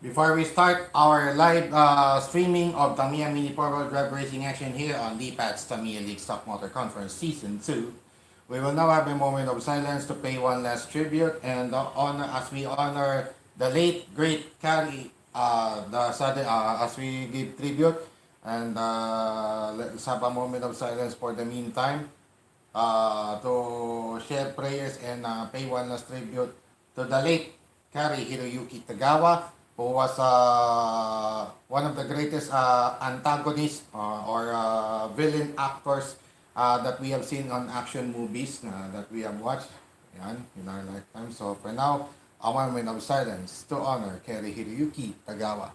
Before we start our live streaming of Tamiya Mini Four-Wheel Drive Racing Action here on DPAT's Tamiya League Stock Motor Conference Season 2, we will now have a moment of silence to pay one last tribute and honor as we honor the late great Carrie, as we give tribute, and let's have a moment of silence for the meantime to share prayers and pay one last tribute to the late Kari Hiroyuki Tagawa, who was one of the greatest antagonists or villain actors that we have seen on action movies that we have watched in our lifetime. So for now, a moment of silence to honor Kari Hiroyuki Tagawa.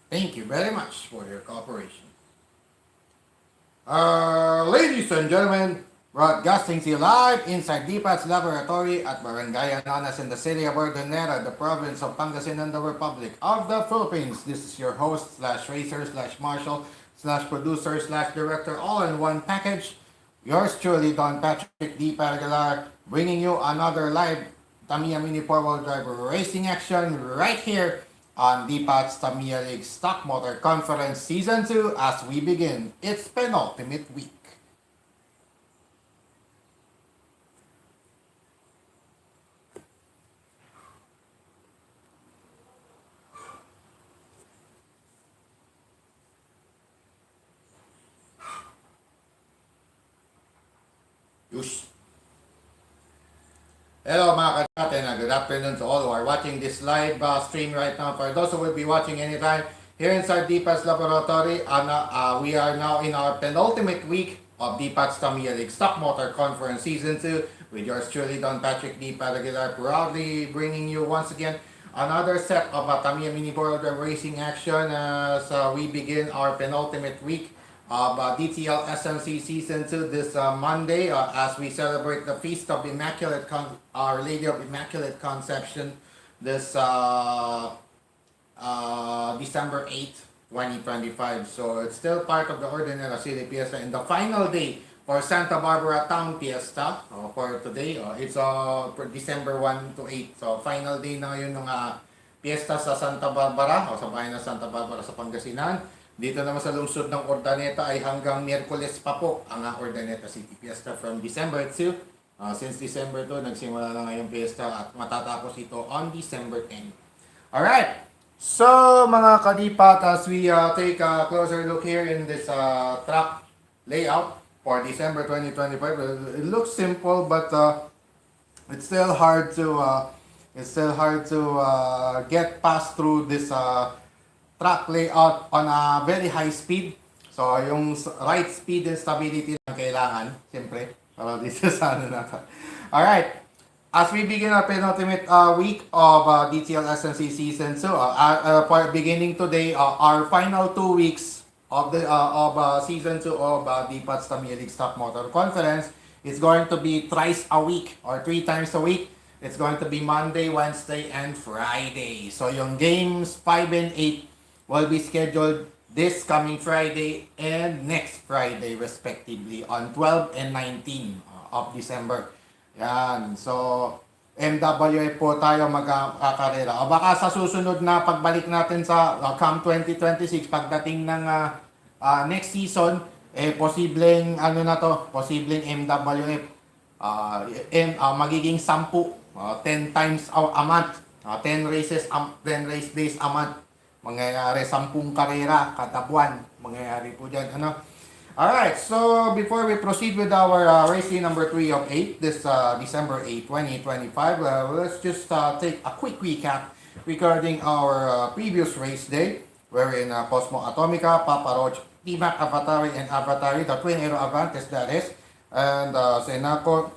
Thank you very much for your cooperation. Ladies and gentlemen, broadcasting to you live inside DPAT's laboratory at Barangay Ananas in the city of Ordanera, the province of Pangasinan, the Republic of the Philippines. This is your host slash racer slash marshal slash producer slash director all in one package. Yours truly, Don Patrick D. Paragular, bringing you another live Tamiya Mini 4-Wheel Drive racing action right here on DPAT's Tamiya League Stock Motor Conference Season 2 as we begin its penultimate week. Yush. Hello mga kachaten, good afternoon to all who are watching this live stream right now. For those who will be watching anytime, here inside DPAT's Laboratory, we are now in our penultimate week of DPAT's Tamiya League Stock Motor Conference Season 2 with yours truly, Don Patrick D. Paragular, proudly bringing you once again another set of Tamiya Mini Four-Wheel Drive Racing action as we begin our penultimate week of DTL SMC Season 2 this Monday as we celebrate the Feast of Our Lady of Immaculate Conception this December 8th, 2025. So it's still part of the Ordinary City Fiesta and the final day for Santa Barbara Town Fiesta for today. It's December 1 to 8. So final day na ngayon ng Fiesta sa Santa Barbara o sa bayan ng Santa Barbara sa Pangasinan. Dito naman sa lungsod ng Urdaneta ay hanggang Miyerkules pa po ang Urdaneta City Fiesta from December 2. Since December 2, nagsimula na ngayong fiesta at matatapos ito on December 10. Alright, so mga kadipat, as we take a closer look here in this track layout for December 2025, it looks simple but it's still hard to get past through this track layout on a very high speed. So, yung right speed and stability lang kailangan, siyempre, para dito sa ano natin. Alright, as we begin our penultimate week of DTL SMC Season 2, beginning today, our final 2 weeks of the Season 2 of DPAT's Tamiya League Stock Motor Conference is going to be thrice a week or 3 times a week. It's going to be Monday, Wednesday, and Friday. So, yung games 5 and 8 will be scheduled this coming Friday and next Friday respectively on 12 and 19 of December. Yan. So, MWF po tayo magkakarera. O baka sa susunod na pagbalik natin sa CAM 2026, pagdating ng next season, posibleng posibleng MWF magiging 10, 10 times a month, 10 race days a month. Mangyayari 10 karera kada buwan. Mangyayari po dyan. Alright, so before we proceed with our racing number 3 of 8, this December 8, 2025, let's just take a quick recap regarding our previous race day, wherein Cosmo Atomica, Papa Roach, T-Mac Avatari, and Avatari, the Twin Aero Avantes that is, and Senako,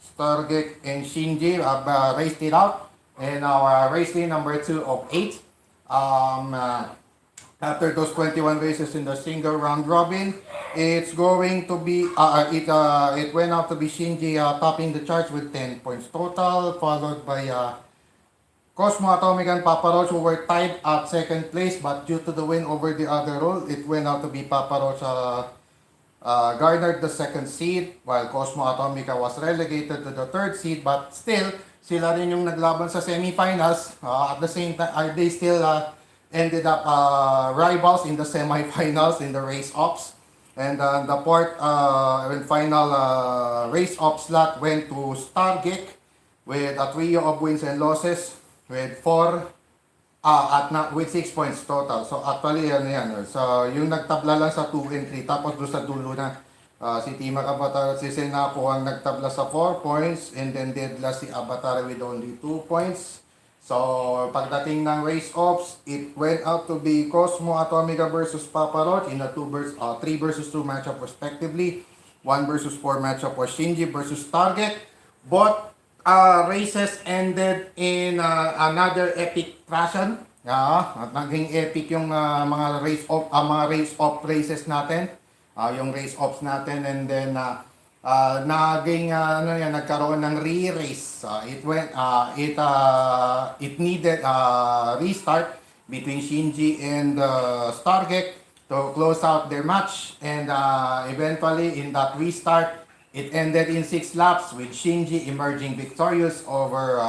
Stargate, and Shinji have raced it out in our race day number 2 of 8. Um, uh, After those 21 races in the single round robin, it's going to be it went out to be Shinji topping the charts with 10 points total, followed by Cosmo Atomic and Papa Roach, who were tied at second place, but due to the win over the other role, it went out to be Papa Roach garnered the second seed, while Cosmo Atomica was relegated to the third seed, but still, sila rin yung naglaban sa semifinals. At the same time, they still ended up rivals in the semifinals in the race-offs. And the fourth and final race-off slot went to Stargate with a trio of wins and losses with 6 points total. So actually ano yan. So yung nagtabla lang sa 2 and 3 tapos doon sa dulo na si Team Avatar at si Senapo ang nagtabla sa 4 points and then dead last si Avatar with only 2 points. So pagdating ng race offs, it went out to be Cosmo Atomica versus Papa Roach in a 3 versus 2 matchup respectively. 1 versus 4 matchup was Shinji versus Target. Both races ended in another epic fashion. At naging epic yung mga race off races natin. Yung race offs natin, and then nagkaroon ng re-race. It needed restart between Shinji and Stargate to close out their match, and eventually in that restart it ended in 6 laps with Shinji emerging victorious over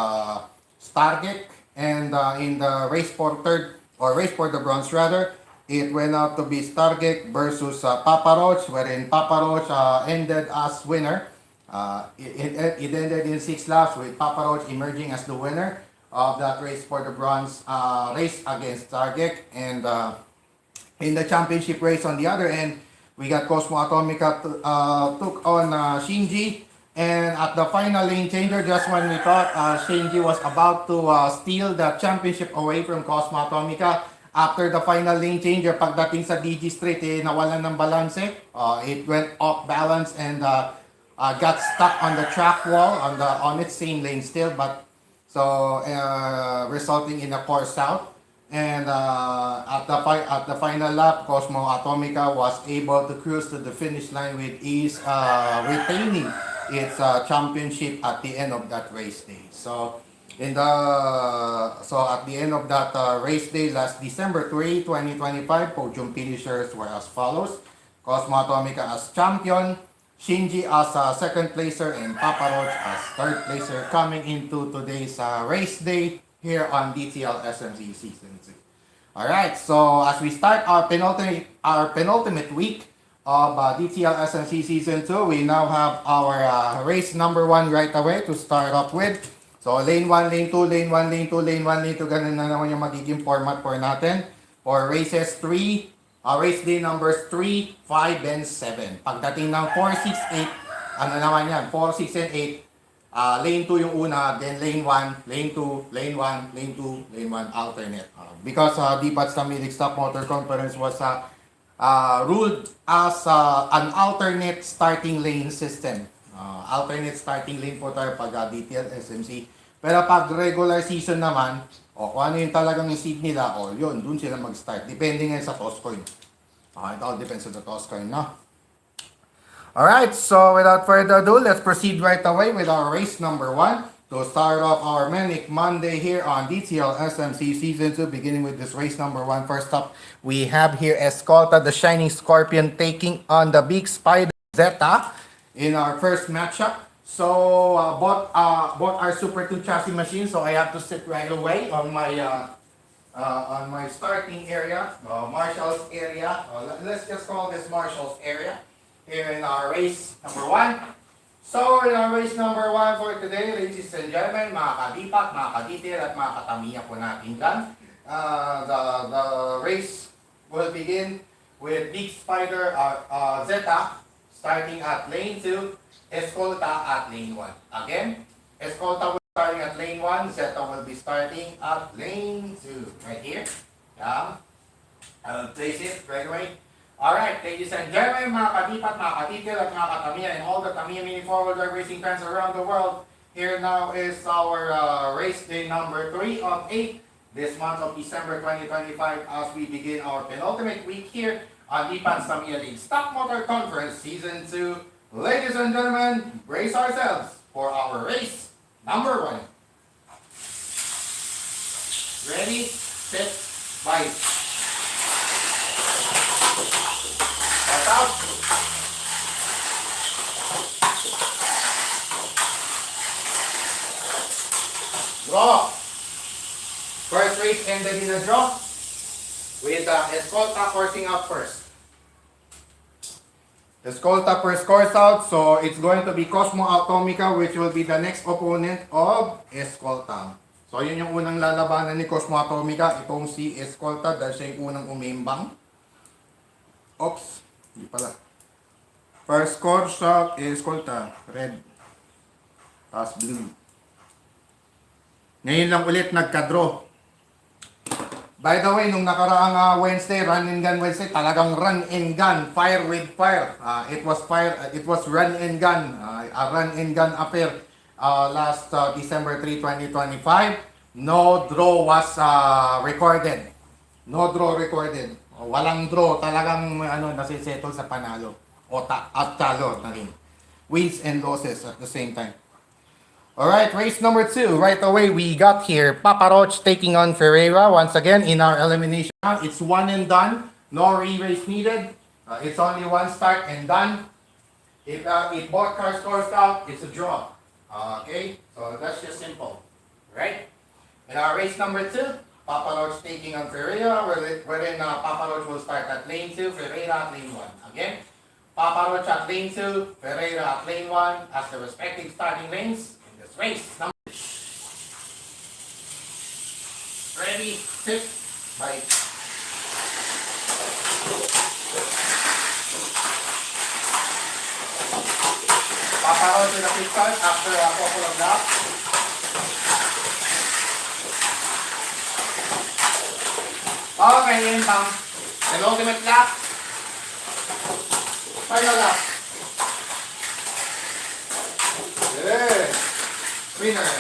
Stargate, and in the race for the bronze rather, it went out to be Stargate versus Papa Roach, wherein Papa Roach ended as winner. It ended in 6 laps with Papa Roach emerging as the winner of that race for the bronze race against Stargate, and in the championship race on the other end, we got Cosmo Atomica took on Shinji, and at the final lane changer, just when we thought Shinji was about to steal the championship away from Cosmo Atomica, after the final lane changer, pagdating sa DG Street, nawalan ng balance. It went off balance and got stuck on the track wall on its same lane still, but so resulting in a course out. And at the final lap, Cosmo Atomica was able to cruise to the finish line with ease, retaining its championship at the end of that race day. So at the end of that race day last December 3, 2025, podium finishers were as follows: Cosmo Atomica as champion, Shinji as second placer, and Papa Roach as third placer, coming into today's race day here on DTL SMC Season 2. Alright, so as we start our penultimate week of DTL SMC Season 2, we now have our race number 1 right away to start off with. So lane 1, lane 2, lane 1, lane 2, lane 1, lane 2, ganun na naman yung magiging format for natin. For races 3, race day numbers 3, 5, and 7. Pagdating ng 4, 6, 8, ano naman yan, 4, 6, and 8, lane 2 yung una, then lane 1, lane 2, lane 1, lane 2, lane 1, alternate. Because DPAT's Tamiya Stop Motor Conference was ruled as an alternate starting lane system. Alternate starting lane po tayo pag DTL SMC. Pero pag regular season naman, kung ano yung talagang seed nila, yun, dun sila mag-start. Depende nga sa toss coin. It all depends on the toss coin, no? Alright, so without further ado, let's proceed right away with our race number 1 to start off our Manic Monday here on DTL SMC Season 2, beginning with this race number 1. First up, we have here Escolta, the Shining Scorpion, taking on the Big Spider Zeta in our first matchup. So, both are Super 2 chassis machines, so I have to sit right away on my starting area, Marshall's area. Let's just call this Marshall's area here in our race number 1. So, in our race number 1 for today, ladies and gentlemen, mga kadipak, mga kaditir, at mga katamiya po natin dyan. The race will begin with Big Spider Zeta starting at lane 2, Escolta at lane 1. Again, Escolta will be starting at lane 1, Zeta will be starting at lane 2. Right here. Yeah. I'll place it right away. Alright, ladies and gentlemen, mga kadipat, mga katitil, at mga katamiya, and all the Tamiya Mini 4-wheel drive racing fans around the world, Here now is our race day number 3 of 8 this month of December 2025 as we begin our penultimate week here on the Tamiya League Stock Motor Conference Season 2. Ladies and gentlemen, brace ourselves for our race number 1. Ready, set, bite. Start out. Draw. First race ended in a draw with Escolta coursing out first. Escolta first course out, so it's going to be Cosmo Atomica which will be the next opponent of Escolta. So yun yung unang lalabanan ni Cosmo Atomica, itong si Escolta dahil siya yung unang umimbang. Oops, hindi pala. First course out, Escolta, red. Tapos blue. Ngayon lang ulit nagka-draw. By the way, nung nakaraang Wednesday, run and gun Wednesday, talagang run and gun, fire with fire. It was run and gun, a run and gun affair last December 3, 2025. No draw was recorded. No draw recorded. Walang draw, talagang nasisettle sa panalo o at talo na rin. Wins and losses at the same time. Alright, race number 2. Right away, we got here Papa Roach taking on Ferreira. Once again, in our elimination, it's one and done. No re-race needed. It's only one start and done. If both cars scores out, it's a draw. Okay, so that's just simple. Right? In our race number 2, Papa Roach taking on Ferreira, wherein Papa Roach will start at lane 2, Ferreira at lane 1. Again, Papa Roach at lane 2, Ferreira at lane 1 as the respective starting lanes. Race number. Ready, set, bite. Papa Roach with a quick start after a couple of laps. Okay, yun pang penultimate lap. Final lap. Yeah. Winner.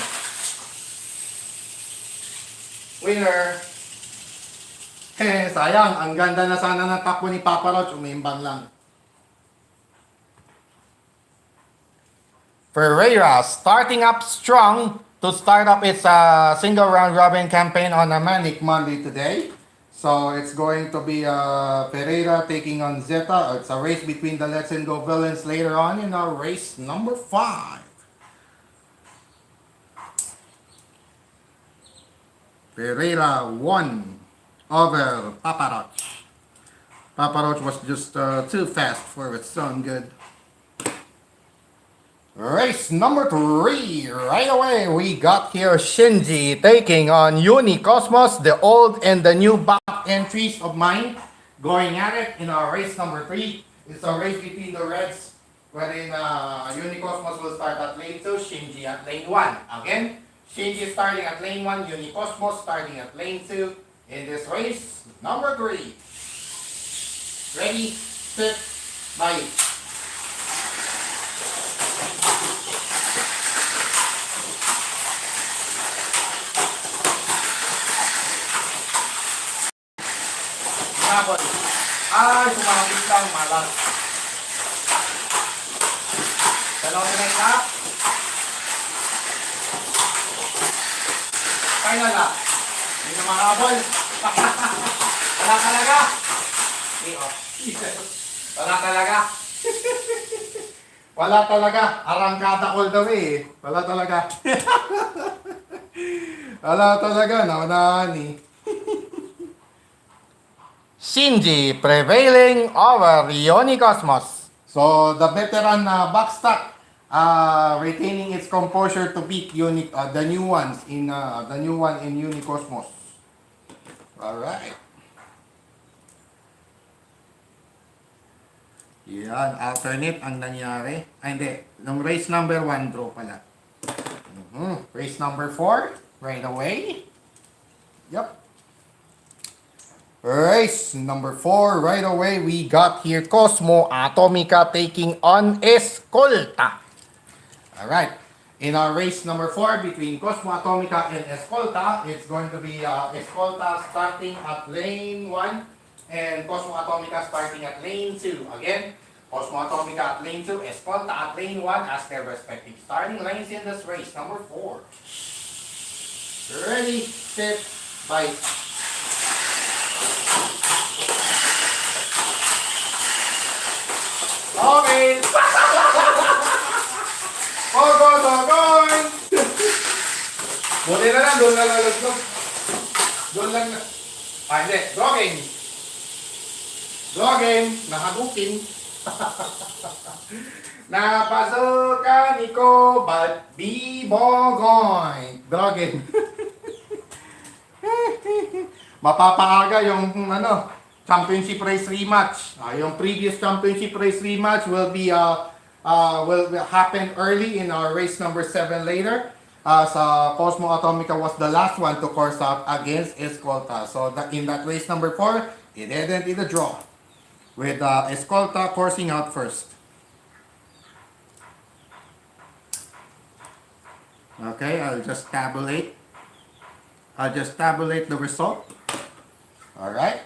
Winner. Sayang, ang ganda na sana ng takbo ni Papa Roach, umiimbang lang. Ferreira starting up strong to start up its single round robin campaign on a Manic Monday today. So it's going to be Ferreira taking on Zeta. It's a race between the Let's and Go villains later on in our race number 5. Ferreira won over Papa Roach. Papa Roach was just too fast for its own good. Race number 3. Right away, we got here Shinji taking on Unicosmos, the old and the new back entries of mine. Going at it in our race number 3. It's a race between the Reds, wherein Unicosmos will start at lane 2, Shinji at lane 1. Again, Shinji starting at lane 1, Unicosmos starting at lane 2 in this race number 3. Ready, set, bite. Habol. Ay, sumabit lang, malas. Penultimate lap. Final lap. Hindi na mahabol. Wala talaga. Wala talaga. Wala talaga. Arangkada all the way. Wala talaga. Wala talaga. Naunahan eh. Shinji prevailing over Unicosmos. So the veteran backstock retaining its composure to beat the new one in Unicosmos. All right. Yan, alternate ang nangyari. Ay, hindi. Nung race number 1, draw pala. Race number 4, right away. Yep. Race number 4, right away, we got here Cosmo Atomica taking on Escolta. Alright. In our race number 4 between Cosmo Atomica and Escolta, it's going to be Escolta starting at lane 1 and Cosmo Atomica starting at lane 2. Again, Cosmo Atomica at lane 2, Escolta at lane 1 as their respective starting lanes in this race number 4. Ready, set, bite. Okay! Goy! Buti na lang, doon na lalaglag. Doon lang na. Ah, hindi. Draw game. Draw game. Nakabukin. Napasukan ko, but bibogoy. Draw game. Mapapaaga yung championship race rematch. Yung previous championship race rematch will be will happen early in our race number 7 later. Cosmo Atomica was the last one to course out against Escolta. So in that race number 4, it ended in a draw with Escolta coursing out first. Okay, I'll just tabulate the result. All right.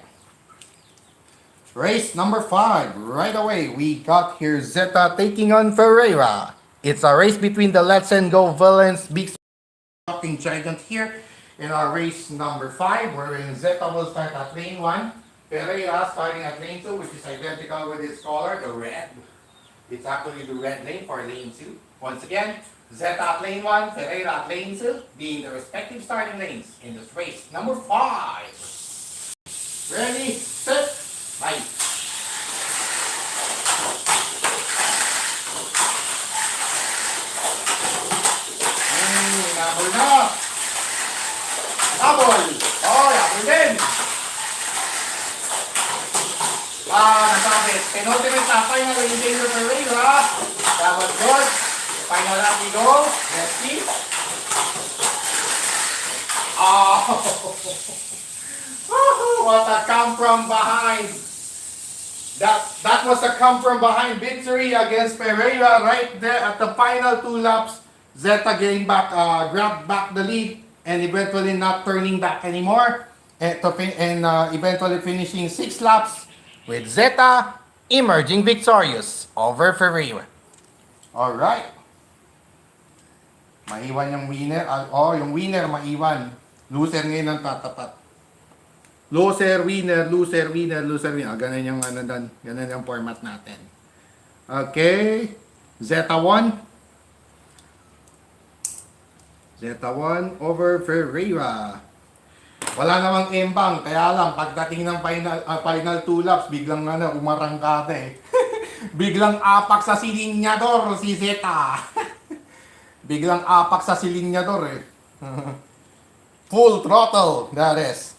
Race number 5, right away, we got here Zeta taking on Ferreira. It's a race between the Let's and Go villains, Big Talking Giant here in our race number 5, wherein Zeta will start at lane 1, Ferreira starting at lane 2, which is identical with its color, the red. It's actually the red lane for lane 2. Once again, Zeta at lane 1, Ferreira at lane 2, being the respective starting lanes in this race number 5. Ready, set, fight. Nabol na! Nabol! Oh, nabol din! Nasabi, penultimate na final lane for Ferreira. Dapat good. Final lap we go. Let's see. Oh! What a come from behind. That was a come from behind victory against Ferreira right there at the final 2 laps. Zeta getting back, grabbed back the lead and eventually not turning back anymore and eventually finishing 6 laps with Zeta emerging victorious over Ferreira. Alright. Maiwan yung winner. Yung winner maiwan. Loser ngayon ang tatapat. Loser, winner. Ganun yung ganun yung format natin. Okay. Zeta 1 over Ferreira. Wala namang embang, kaya lang pagdating ng final 2 laps, biglang umarangkada eh. Biglang apak sa silinyador si Zeta. Biglang apak sa silinyador eh. Full throttle, that is.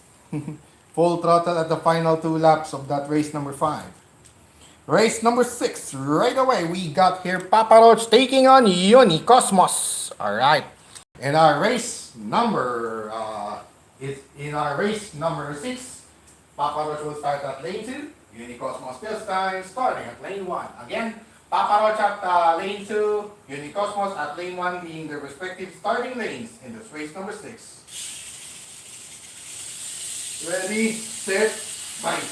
Full throttle at the final 2 laps of that race number 5. Race number 6, right away, we got here Papa Roach taking on Yoni Cosmos. Alright. In our race number 6, Papa Roach will start at lane 2, Yoni Cosmos this time starting at lane 1. Again, Papa Roach at lane 2, Yoni Cosmos at lane 1 being their respective starting lanes in this race number 6. Ready, set, fight.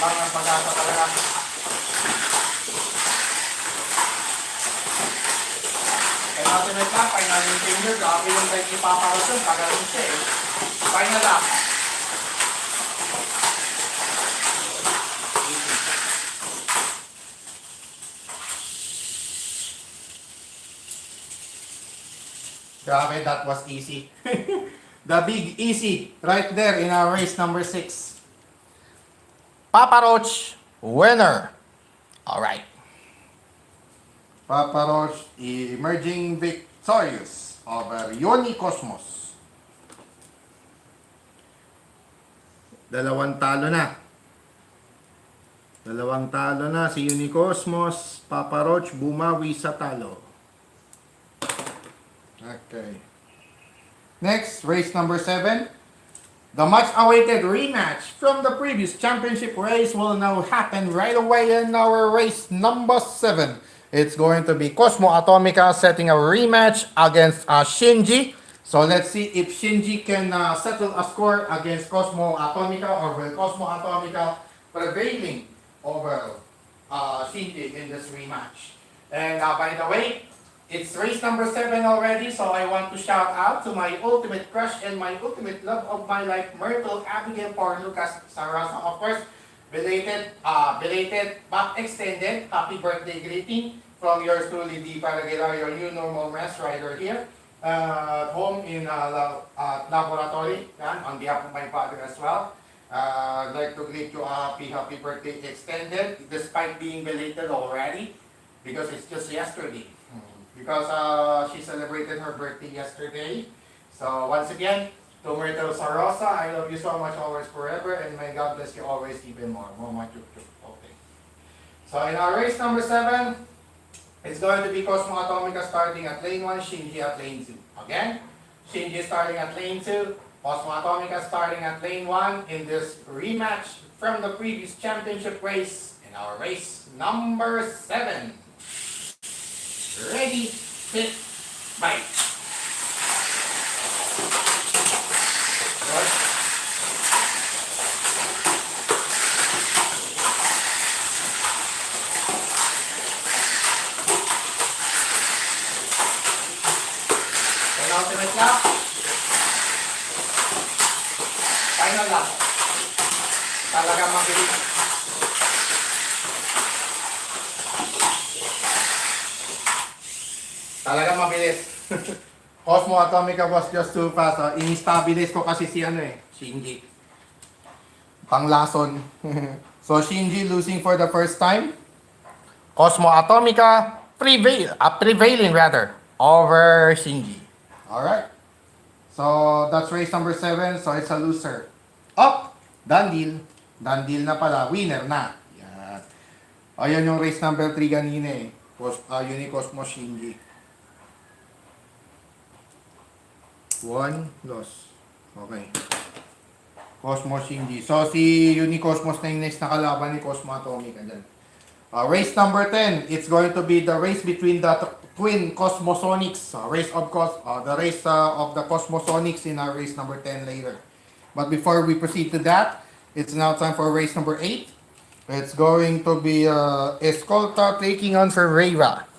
Ang pag-asa talaga. Kaya natin na ito, final yung finger, grabe yung tayo ipaparasyon, pagaling siya eh. Final lap. Grabe, that was easy. The big easy, right there in our race number 6. Papa Roach, winner. Alright. Papa Roach emerging victorious over Yoni Cosmos. Dalawang talo na si Yoni Cosmos. Papa Roach bumawi sa talo. Okay. Next, race number 7. The much-awaited rematch from the previous championship race will now happen right away in our race number 7. It's going to be Cosmo Atomica setting a rematch against Shinji. So let's see if Shinji can settle a score against Cosmo Atomica, or will Cosmo Atomica prevailing over Shinji in this rematch. And by the way, it's race number 7 already, so I want to shout out to my ultimate crush and my ultimate love of my life, Myrtle Abigail for Lucas Sarasa. Of course, belated but extended happy birthday greeting from yours truly, D. Paraguay, your new normal mess rider here at home in laboratory, on behalf of my father as well. I'd like to greet you a happy birthday extended, despite being belated already, because it's just yesterday. Because she celebrated her birthday yesterday. So once again, to Myrtle Sarosa, I love you so much, always, forever, and may God bless you always even more. Mama chuk chuk. Okay. So in our race number 7, it's going to be Cosmo Atomica starting at lane 1, Shinji at lane 2. Again, Shinji starting at lane 2, Cosmo Atomica starting at lane 1 in this rematch from the previous championship race in our race number 7. Ready, set, bite. Right. Penultimate lap. Final lap. Talagang mabilis. Talagang mabilis. Cosmo Atomica was just too fast. Inistabilis ko kasi si Shinji. Panglason. So Shinji losing for the first time. Cosmo Atomica prevailing rather over Shinji. Alright. So that's race number 7. So it's a loser. Up! Done deal. Done deal na pala. Winner na. Yan. Ayan yung race number 3 kanina eh. Cosmo Shinji. 1 loss. Okay. Cosmo Shinji. So, si Unicosmos na yung next na kalaban ni Cosmo Atomica dyan. Race number 10. It's going to be the race between the twin Cosmosonics. The race of the Cosmosonics in our race number 10 later. But before we proceed to that, it's now time for race number 8. It's going to be Escolta taking on Ferreira.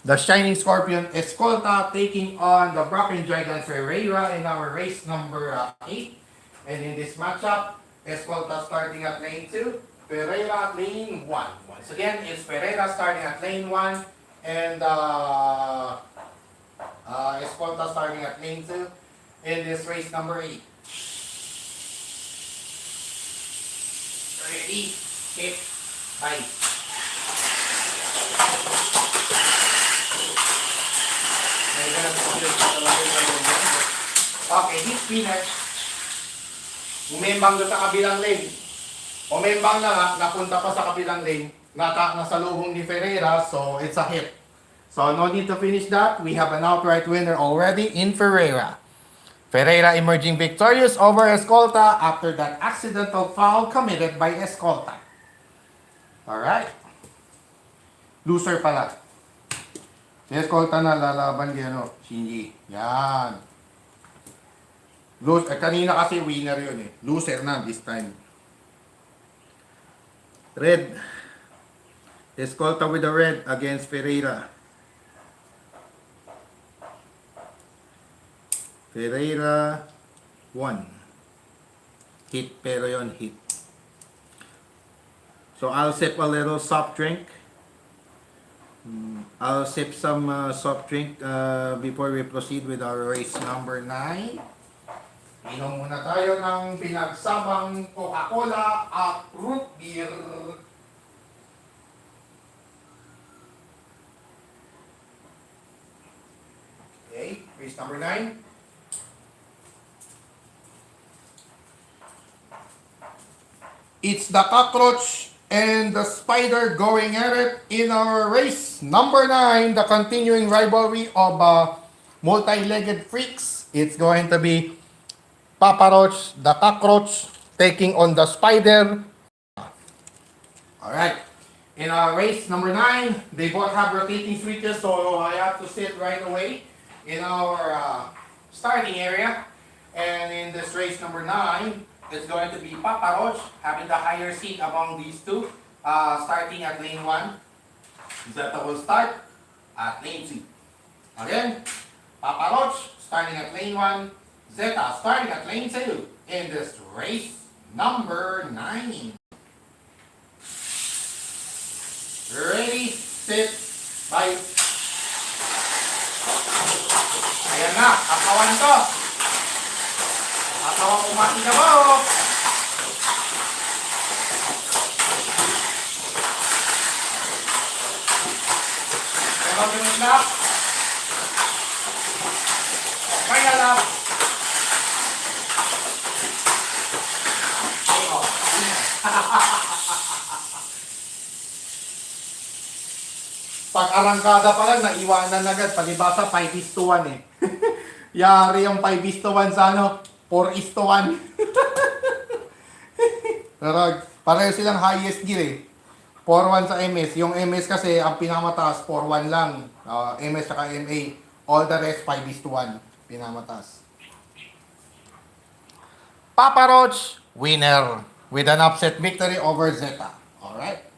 The Shining Scorpion Escolta taking on the Broken Dragon Ferreira in our race number 8. And in this matchup, Escolta starting at lane 2, Ferreira at lane 1. Once again, it's Ferreira starting at lane 1 and Escolta starting at lane 2 in this race number 8. Ready, hit, bye. Okay, hit spinner. Umembang doon sa kabilang lane. Umembang na nga, napunta pa sa kabilang lane. Nasalubong ni Ferreira, so it's a hit. So no need to finish that. We have an outright winner already in Ferreira. Ferreira emerging victorious over Escolta after that accidental foul committed by Escolta. Alright. Loser pala. Si Escolta na lalaban kay Shinji. Yan. Kanina kasi winner yun eh. Loser na this time. Red. Escolta with the red against Ferreira. Ferreira 1. Hit pero yon hit. So I'll sip a little soft drink. I'll sip some soft drink before we proceed with our race number 9. Inom muna tayo ng pinagsabang Coca-Cola at root beer. Okay, race number 9. It's the cockroach and the spider going at it in our race number 9, the continuing rivalry of multi-legged freaks. It's going to be Papa Roach, the cockroach, taking on the spider. Alright. In our race number 9, they both have rotating switches, so I have to sit right away in our starting area. And in this race number 9, it's going to be Papa Roach having the higher seat among these two, starting at lane 1. Zeta will start at lane 2. Again, Papa Roach starting at lane 1, Zeta starting at lane 2 in this race number 9. Ready, sit, bye. Ayan na, katawan to. Katawan kumati na ba o? Meron yung lap. Kaya lap. Pag arangkada pa lang, naiwanan agad. Palibasa, 5:1 eh. Yari yung 5:1 sa 4:1. Pero pareho silang highest gear eh. 4:1 sa MS. Yung MS kasi, ang pinamataas, 4:1 lang. MS saka MA. All the rest, 5:1. Pinamataas. Papa Roach, winner. With an upset victory over Zeta. Alright.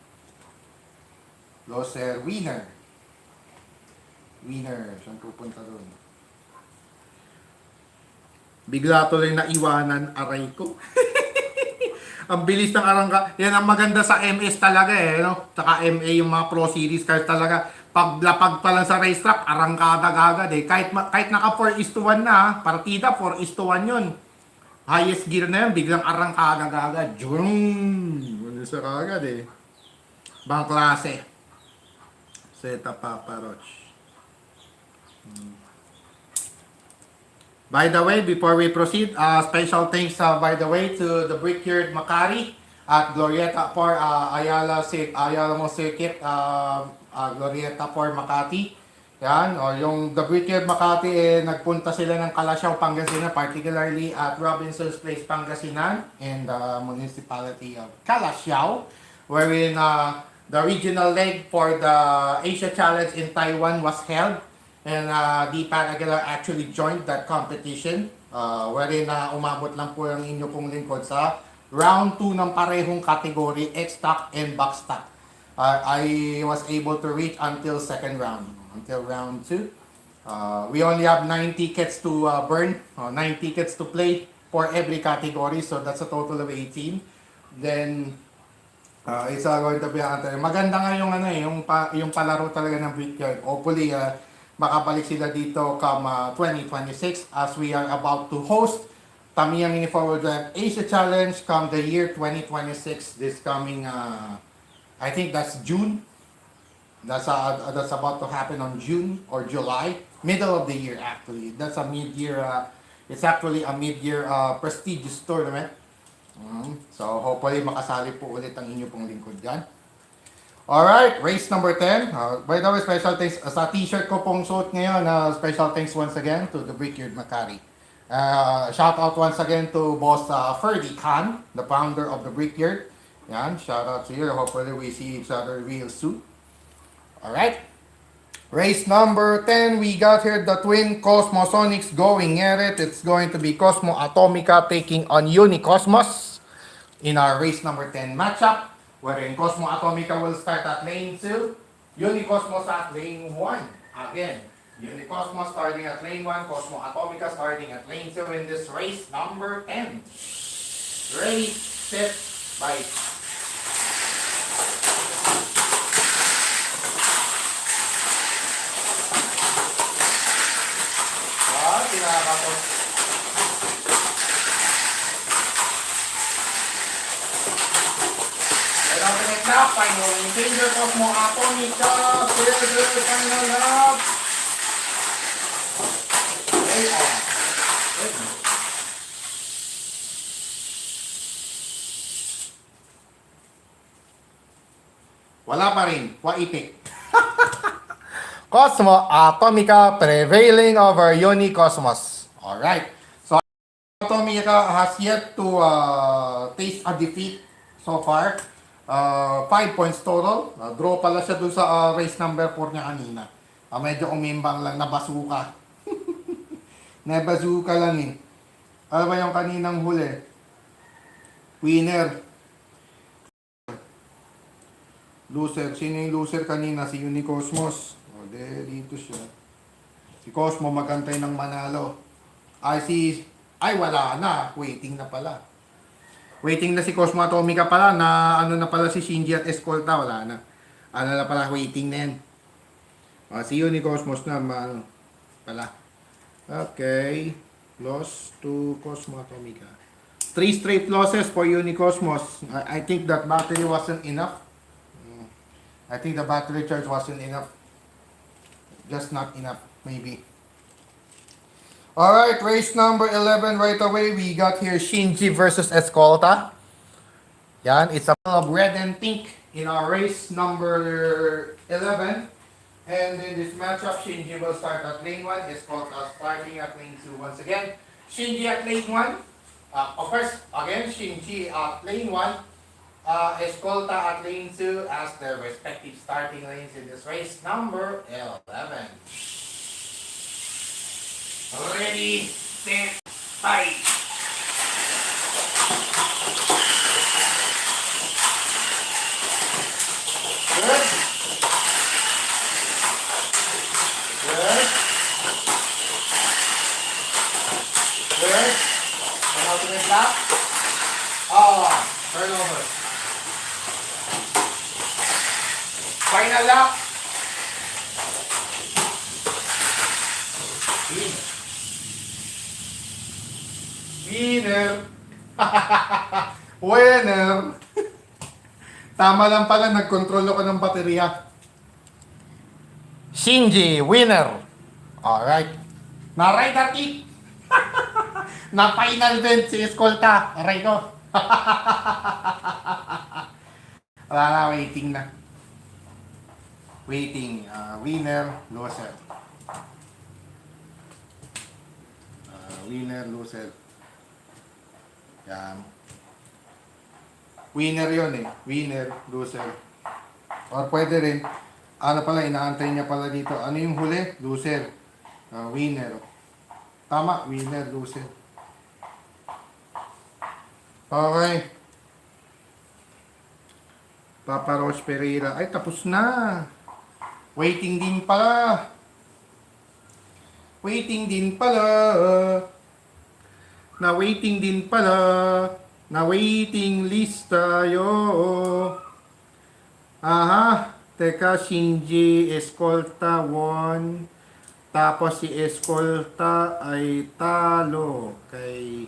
Loser, winner. Winner. Saan pupunta doon? Bigla tuloy na iwanan, aray ko. Ang bilis ng arangka. Yan ang maganda sa MS talaga eh. No? Tsaka MA yung mga Pro Series cars talaga. Paglapag pa lang sa racetrack, arangkada agad eh. Kahit naka 4:1 na, partida 4:1 yun. Highest gear na yun, biglang arangkada agad. Jung! Ano sa kagad eh. Bang klase. Zeta Papa Roach. By the way, before we proceed, special thanks by the way to the Brickyard Macari at Glorieta for Ayala Mo Circuit, Glorieta for Makati. Yan, o yung the Brickyard Makati, nagpunta sila ng Calasiao, Pangasinan, particularly at Robinson's Place, Pangasinan, in the municipality of Calasiao, wherein the regional leg for the Asia Challenge in Taiwan was held, and Deepan Aguilar actually joined that competition, wherein umabot lang po ang inyo pong lingkod sa round 2 ng parehong category, X-Stock and Box-Stock. I was able to reach until second round, until round 2. We only have 9 tickets to burn, 9 tickets to play for every category, so that's a total of 18. Then it's going to be maganda nga yung yung palaro talaga ng Brickyard. Hopefully makabalik sila dito come 2026 as we are about to host Tamiya Mini 4-Wheel Drive Asia Challenge come the year 2026, this coming I think that's June. That's about to happen on June or July, middle of the year actually. That's a mid-year it's actually a mid-year prestigious tournament. So hopefully makasali po ulit ang inyo pong lingkod dyan. Alright, race number 10. By the way, special thanks sa t-shirt ko pong suot ngayon. Special thanks once again to the Brickyard Macari. Shout out once again to Boss Ferdy Khan, the founder of the Brickyard. Yan, shout out to you. Hopefully we see each other real soon. Alright. Race number 10, we got here the twin Cosmosonics going at it. It's going to be Cosmo Atomica taking on Unicosmos in our race number 10 matchup, wherein Cosmo Atomica will start at lane 2, Unicosmos at lane 1. Again, Unicosmos starting at lane 1, Cosmo Atomica starting at lane 2 in this race number 10. Ready, set, bye. Tinakapos. Pero connect na, final finger Cosmo Atomica, silver final lap. Play on. Wala pa rin, waitik. Cosmo Atomica prevailing over Unicosmos. Alright. So, Atomica Tomika has yet to taste a defeat so far. 5 points total. Draw pala siya dun sa race number 4 niya kanina. Medyo umimbang lang, nabasuka. Nabasuka lang eh. Ano ba yung kaninang huli? Winner. Loser. Sino yung loser kanina? Si Unicosmos. O, dito siya. Si Cosmo magantay ng manalo. Ay, wala na. Waiting na pala. Waiting na si Cosmo Atomica pala na ano na pala si Shinji at Escolta. Wala na. Ano na pala, waiting na yan. Si Unicosmos na ano, pala. Okay. Loss to Cosmo Atomica. 3 straight losses for Unicosmos. I think that battery wasn't enough. I think the battery charge wasn't enough. Just not enough, maybe. Alright, race number 11 right away. We got here Shinji versus Escolta. Yan, it's a of red and pink in our race number 11. And in this matchup, Shinji will start at lane 1. Escolta starting at lane 2 once again. Shinji at lane 1. Of course, again, Shinji at lane 1. Escolta at lane 2 as their respective starting lanes in this race number 11. Ready, set, fight! Good. Good. Good. And ultimate lap. Turn over. Final lap. Winner. Winner. Tama lang pala, nag-control ako ng baterya. Shinji, winner. Alright. Na-rider kick. Na-final event si Escolta. Aray ko. Wala na, waiting na. Waiting. Winner, loser. Winner, loser. Yan. Winner yun eh. Winner, loser. Or pwede rin. Ano pala, inaantay niya pala dito. Ano yung huli? Loser. Winner. Tama, winner, loser. Okay. Papa Rose Pereira. Ay, tapos na. Waiting din pala. Waiting din pala. Na waiting din pala. Na waiting list tayo. Aha. Teka, Shinji Escolta won. Tapos si Escolta ay talo. Kay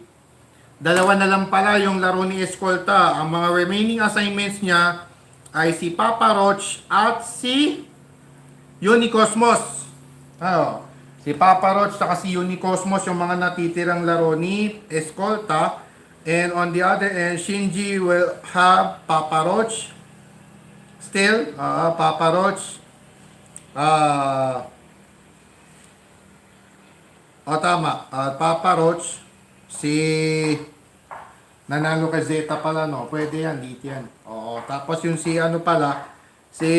dalawa na lang pala yung laro ni Escolta. Ang mga remaining assignments niya ay si Papa Roach at si Unicosmos. Si Papa Roach at si Unicosmos yung mga natitirang laro ni Escolta. And on the other end, Shinji will have Papa Roach. Still, Papa Roach. Tama. Papa Roach. Si nanalo kay Zeta pala, no? Pwede yan, dito yan. Oo. Tapos yung si ano pala, si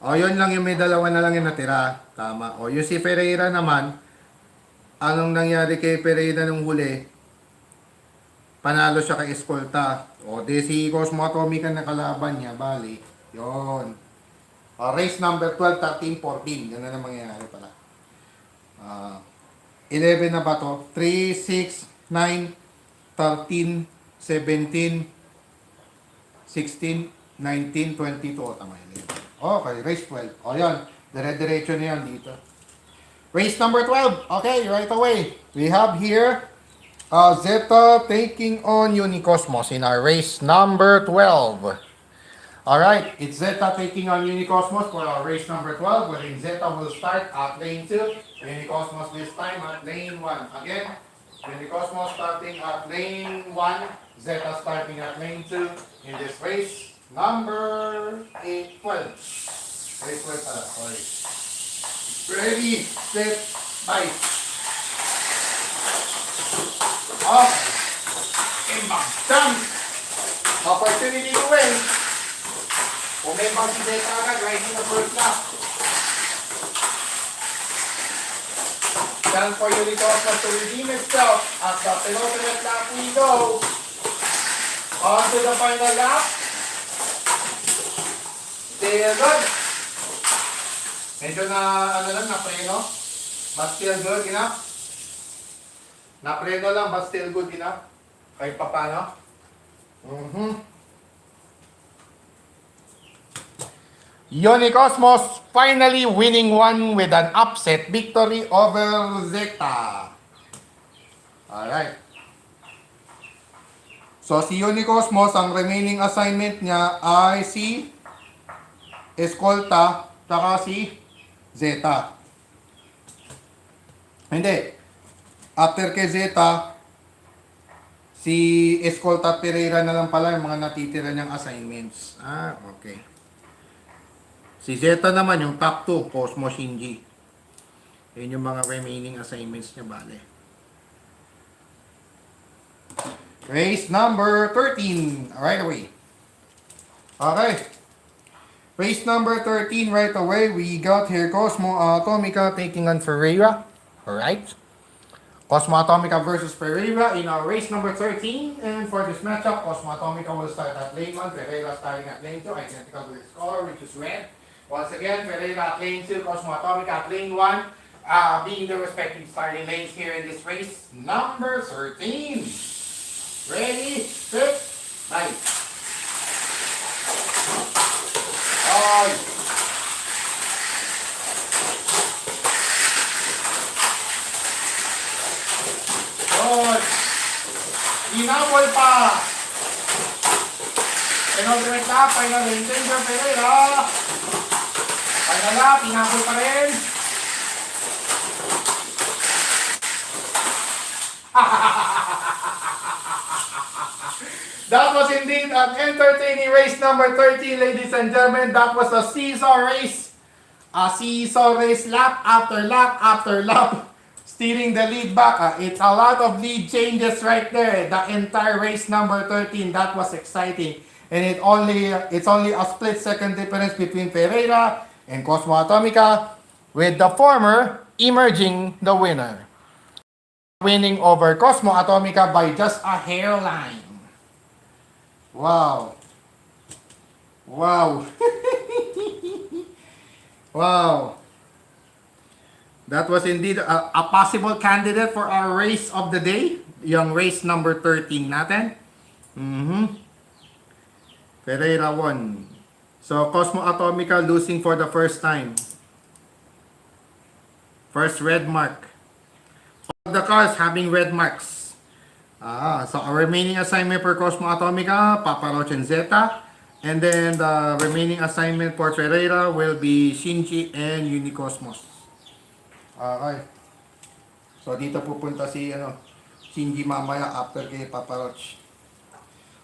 yun lang yung may dalawa na lang yung natira. Tama. Yung si Ferreira naman, anong nangyari kay Ferreira nung huli? Panalo siya kay Escolta. Di si Cosmo Atomica na kalaban niya, bali. Yun. Race number 12, 13, 14. Yan na lang mangyayari pala. 11 na ba to? 3, 6, 9, 13, 17, 16, 19, 22. Tama yun. Okay, race 12. Yan. Dire-diretso na yan dito. Race number 12. Okay, right away. We have here Zeta taking on Unicosmos in our race number 12. Alright, it's Zeta taking on Unicosmos for our race number 12, wherein Zeta will start at lane 2, Unicosmos this time at lane 1. Again, Unicosmos starting at lane 1, Zeta starting at lane 2 in this race number 12. Race 12 pala, sorry. Ready, set, fight. Okay. Imbang jump. Opportunity to win. Umembang si Zeta agad right in the first lap. Chance for Unicosmos to redeem itself. At the penultimate lap we go. On to the final lap. Still good. Medyo na, ano lang, napreno. But still good enough. Napreno lang, but still good enough. Kahit pa paano. Unicosmos finally winning one with an upset victory over Zeta. Alright. So si Unicosmos, ang remaining assignment niya ay si Escolta tsaka si Zeta. Hindi. After kay Zeta, si Escolta Pereira na lang pala yung mga natitira niyang assignments. Ah, okay. Si Zeta naman, yung top 2, Cosmo Shinji. Yun yung mga remaining assignments niya, bale. Race number 13, right away. Okay. Race number 13, right away. We got here Cosmo Atomica taking on Ferreira. Alright. Cosmo Atomica versus Ferreira in our race number 13. And for this matchup, Cosmo Atomica will start at lane 1, Ferreira starting at lane 2, identical to his color, which is red. Once again, Ferreira at lane 2, Cosmo Atomica at lane 1, being the respective starting lanes here in this race. Number 13. Ready, set, right. Oy. Good. Inabol pa. Penultimate lap, final lane danger, Ferreira. Final lap, inabol pa rin. That was indeed an entertaining race number 13, ladies and gentlemen. That was a seesaw race. A seesaw race, lap after lap after lap. Stealing the lead back. It's a lot of lead changes right there. The entire race number 13. That was exciting. And it's only a split second difference between Ferreira and Cosmo Atomica, with the former emerging the winner. Winning over Cosmo Atomica by just a hairline. Wow. Wow. Wow. That was indeed a possible candidate for our race of the day. Yung race number 13 natin. Ferreira won. So, Cosmo Atomica losing for the first time. First red mark. All the cars having red marks. So our remaining assignment for Cosmo Atomica, Papa Roach and Zeta. And then the remaining assignment for Ferreira will be Shinji and Unicosmos. Okay. So dito pupunta si Shinji mamaya after kay Papa Roach.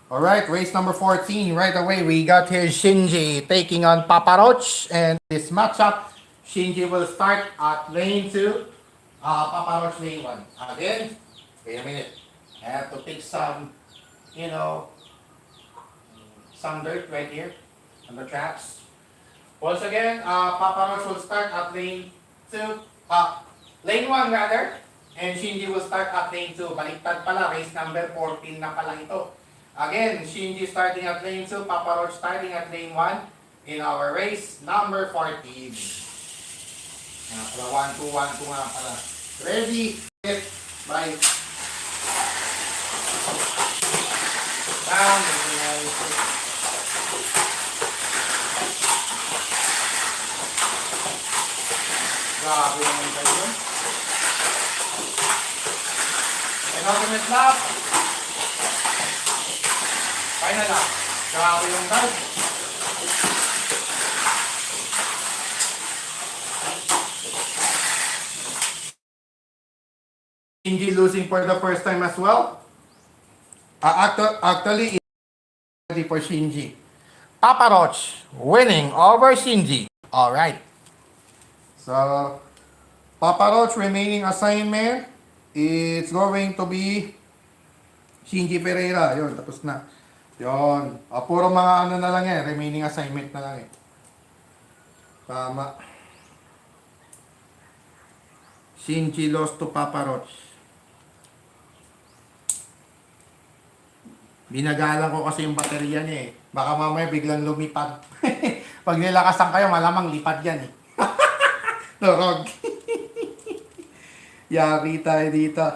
Alright, race number 14. Right away, we got here Shinji taking on Papa Roach. And this matchup, Shinji will start at lane 2. Papa Roach lane 1. Again, wait a minute. I have to pick some, some dirt right here on the tracks. Once again, Papa Roach will start at lane 2, lane 1 rather, and Shinji will start at lane 2. Baliktad pala, race number 14 na pala ito. Again, Shinji starting at lane 2, Papa Roach starting at lane 1 in our race number 14. Nga pala, 1, 2, 1, 2 nga pala. Ready, set, bye. Down, grabe naman kayo. Penultimate lap. Final lap. Grabe yung guard. Shinji losing for the first time as well. Actually, it's for Shinji. Papa Roach winning over Shinji. Alright. So, Papa Roach remaining assignment, it's going to be Shinji Pereira, yun, tapos na. Yun. Puro mga ano na lang eh, remaining assignment na lang eh. Tama. Shinji lost to Papa Roach. Binagalan ko kasi yung baterya niya eh. Baka mamaya biglang lumipad. Pag nilakasan kayo, malamang lipad yan eh. Turog. Yari tayo dito.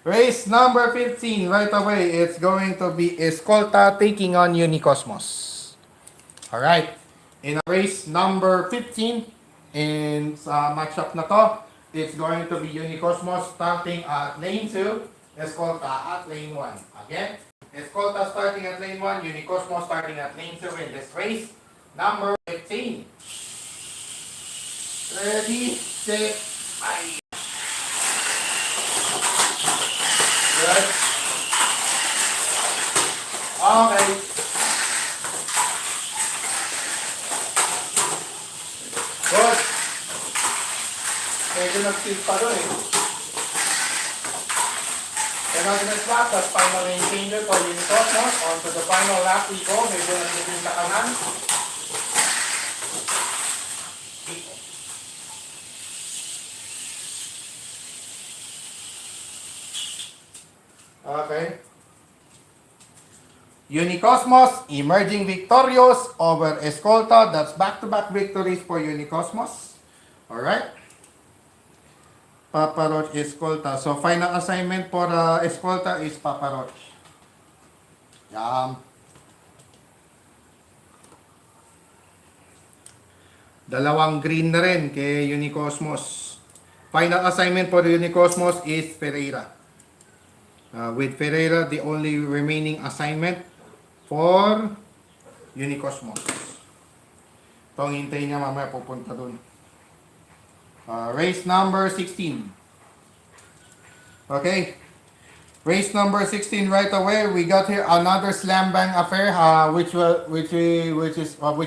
Race number 15, right away, it's going to be Escolta taking on Unicosmos. Alright. In race number 15, in sa matchup na to, it's going to be Unicosmos starting at lane 2, Escolta at lane 1. Again, Escolta starting at lane 1, Unicosmos starting at lane 2 in this race number 15. Ready, set, bye. Good. Okay. Good. Medyo nag-tilt pa doon eh. Penultimate lap, that's final lane changer for Unicosmos. On to the final lap we go. Medyo nag-tilt sa kanan. Okay. Unicosmos emerging victorious over Escolta. That's back-to-back victories for Unicosmos. Alright. Papa Roach, Escolta. So, final assignment for Escolta is Papa Roach. Dalawang green na rin kay Unicosmos. Final assignment for Unicosmos is Ferreira. With Ferreira, the only remaining assignment for Unicosmos. Ito ang hintayin niya mamaya pupunta dun. Race number 16. Okay. Race number 16 right away. We got here another slam bang affair, which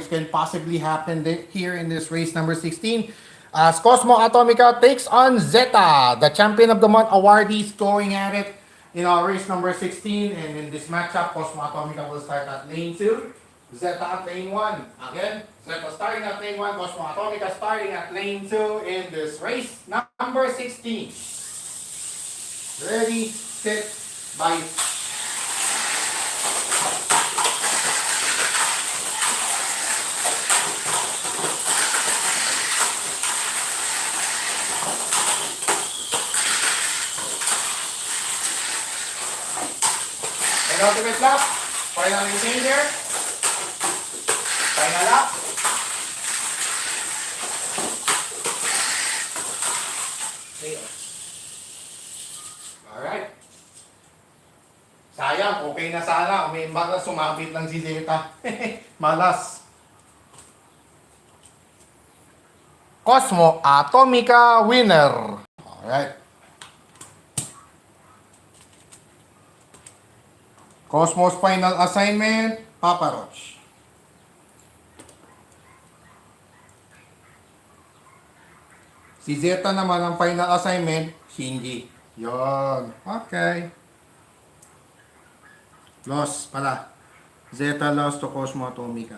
can possibly happen here in this race number 16. As Cosmo Atomica takes on Zeta, the champion of the month awardees going at it in our race number 16. And in this matchup, Cosmo Atomica will start at lane 2, Zeta at lane 1. Again, Zeta starting at lane 1, Cosmo Atomica starting at lane 2 in this race number 16. Ready, set, bye. Ultimate lap, final changer, final lap. Alright. Sayang, okay na sana. May malas, sumabit lang si Zeta. Malas. Cosmo Atomica winner. Alright. Cosmos final assignment, Papa Roach. Si Zeta naman ang final assignment, Shinji. Yon. Okay. Loss pala. Zeta lost to Cosmo Atomica.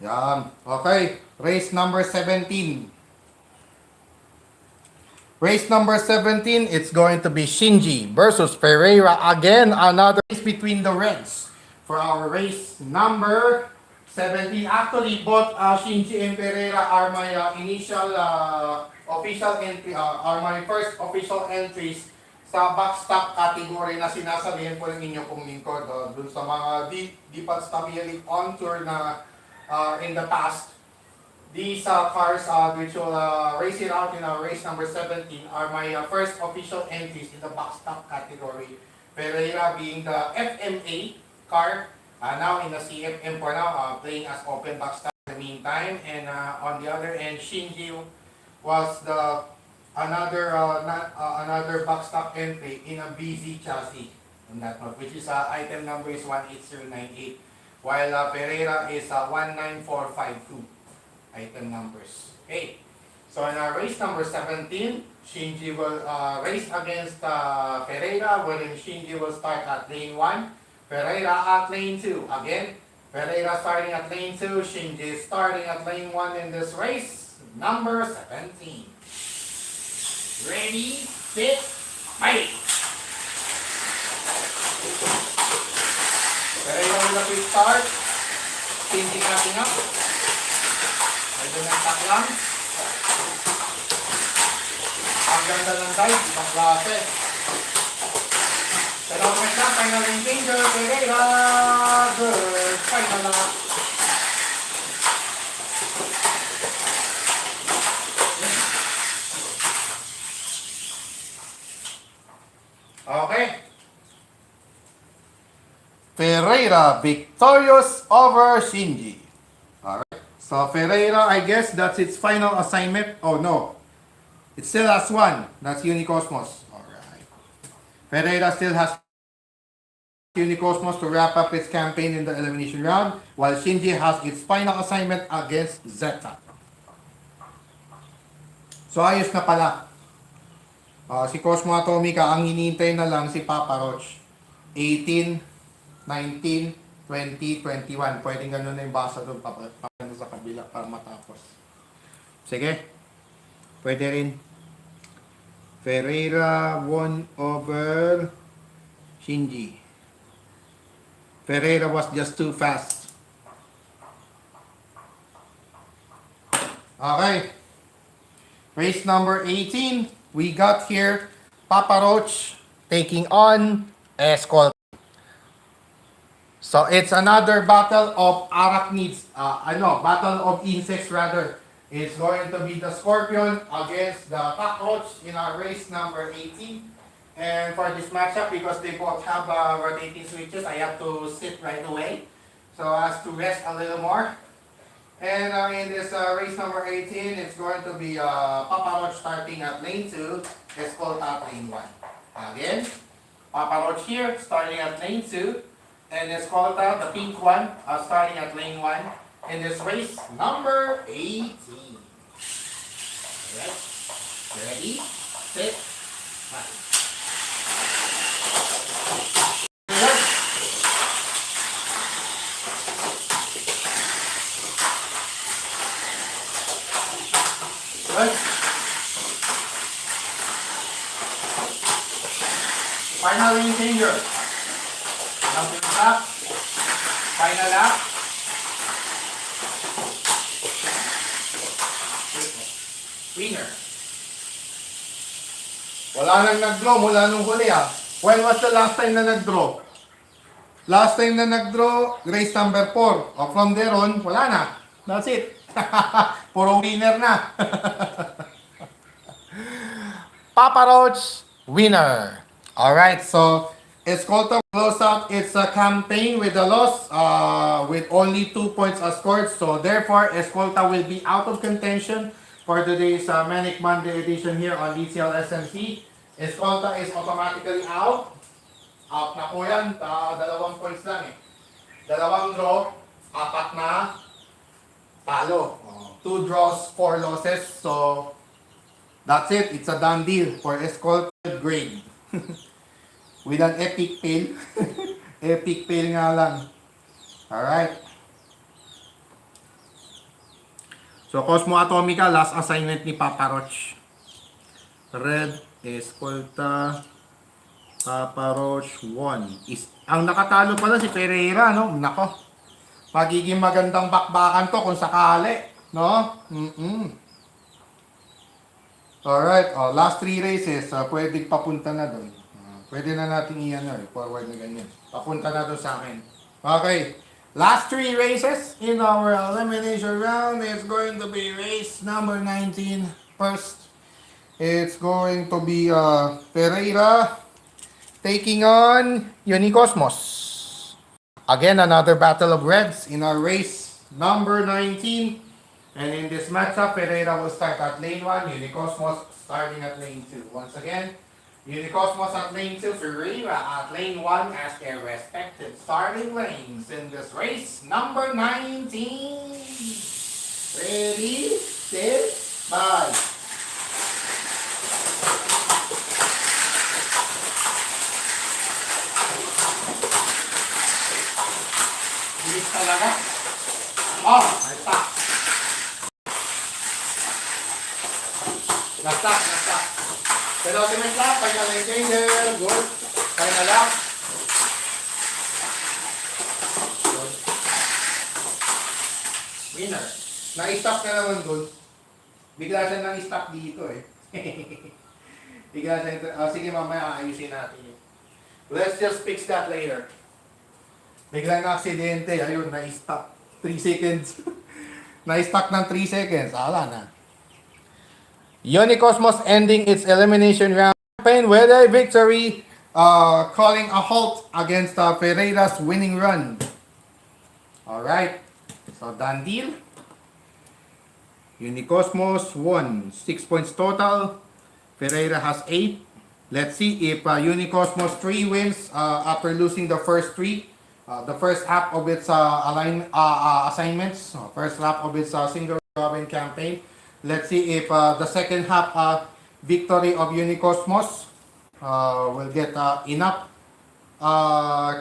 Yan. Okay. Race number 17. Race number 17, it's going to be Shinji versus Ferreira. Again, another race between the Reds for our race number 17. Actually, both Shinji and Ferreira are my initial official entry, are my first official entries sa backstop category na sinasabihin po ng inyo pong lingkod. Dun sa mga di pa Tamiya on tour na in the past. These cars which will race it out in race number 17 are my first official entries in the backstop category. Ferreira being the FMA car, now in the CFM for now, playing as open backstop in the meantime. And on the other end, Shinji was the another backstop entry in a BZ chassis on that one, which is item number is 18098, while Ferreira is 19452. Item numbers. Okay. So in our race number 17, Shinji will race against Ferreira, wherein Shinji will start at lane 1, Ferreira at lane 2. Again, Ferreira starting at lane 2, Shinji starting at lane 1 in this race, number 17. Ready, set, fight! Ferreira with a quick start. Shinji catching up. Medyo nagtak lang. Ang ganda ng dive, ibang klase. Pero na, final ring changer, Ferreira. Good, final na. Okay. Ferreira victorious over Shinji. Alright. So Ferreira, I guess that's its final assignment. Oh no. It still has one. That's Unicosmos. Alright. Ferreira still has Unicosmos to wrap up its campaign in the elimination round, while Shinji has its final assignment against Zeta. So ayos na pala. Si Cosmo Atomica, ang hinihintay na lang si Papa Roach. 18, 19, 20, 21. Pwedeng ganun na yung basa doon sa kabila para matapos. Sige. Pwede rin. Ferreira won over Shinji. Ferreira was just too fast. Okay. Race number 18. We got here Papa Roach taking on Escort. So it's another battle of arachnids. Battle of insects rather. It's going to be the Scorpion against the Cockroach in our race number 18. And for this matchup, because they both have rotating switches, I have to sit right away so as to rest a little more. And in this race number 18, it's going to be Papa Roach starting at lane 2, Escolta at lane 1. Again, Papa Roach here starting at lane 2, and Escolta, the pink one, starting at lane 1 in this race number 18. Alright, ready, set, fight. Final ring changer. Jumping up. Final lap. Winner. Wala nang nag-draw mula nung huli ah. When was the last time na nag-draw? Last time na nag-draw, race number 4. O from there on, wala na. That's it. Puro winner na. Papa Roach, winner. Alright, so Escolta closed out its campaign with a loss with only 2 points scored. So therefore, Escolta will be out of contention for today's Manic Monday edition here on DCL SMC. Escolta is automatically out. Out na po yan. 2 points lang eh. 2 draw, 4 na talo. 2 draws, 4 losses. So that's it. It's a done deal for Escolta grade. With an epic fail. Epic fail nga lang. Alright. So, Cosmo Atomica, last assignment ni Papa Roach. Red, Escolta, Papa Roach, 1. Ang nakatalo pala si Ferreira, no? Nako. Magiging magandang bakbakan to kung sakali. No? Alright, last 3 races, pwedeng papunta na doon. Pwede na natin forward na ganyan. Papunta na doon sa akin. Okay, last 3 races in our elimination round. It's going to be race number 19. First, it's going to be Ferreira taking on Unicosmos. Again, another battle of reds in our race number 19. And in this matchup, Ferreira will start at lane 1, Unicosmos starting at lane 2. Once again, Unicosmos at lane 2, Ferreira at lane 1 as their respective starting lanes in this race number 19. Ready, set, bye. talaga. Oh, na-stuck. Na-stuck. Penultimate lap, final lane changer. Good. Final lap. Good. Winner. Na-stop na naman, good. Bigla siya na-stop dito eh. Bigla siya, sige mamaya ayusin natin yun. Let's just fix that later. Bigla na aksidente, ayun, na-stop. 3 seconds. Na-stuck ng 3 seconds. Ala na. Unicosmos ending its elimination round campaign with a victory, calling a halt against Ferreira's winning run. Alright. So, done deal. Unicosmos won. 6 points total. Ferreira has 8. Let's see if Unicosmos 3 wins after losing the first 3. The first half of its assignments. First lap of its single Robin campaign. Let's see if the second half victory of Unicosmos will get enough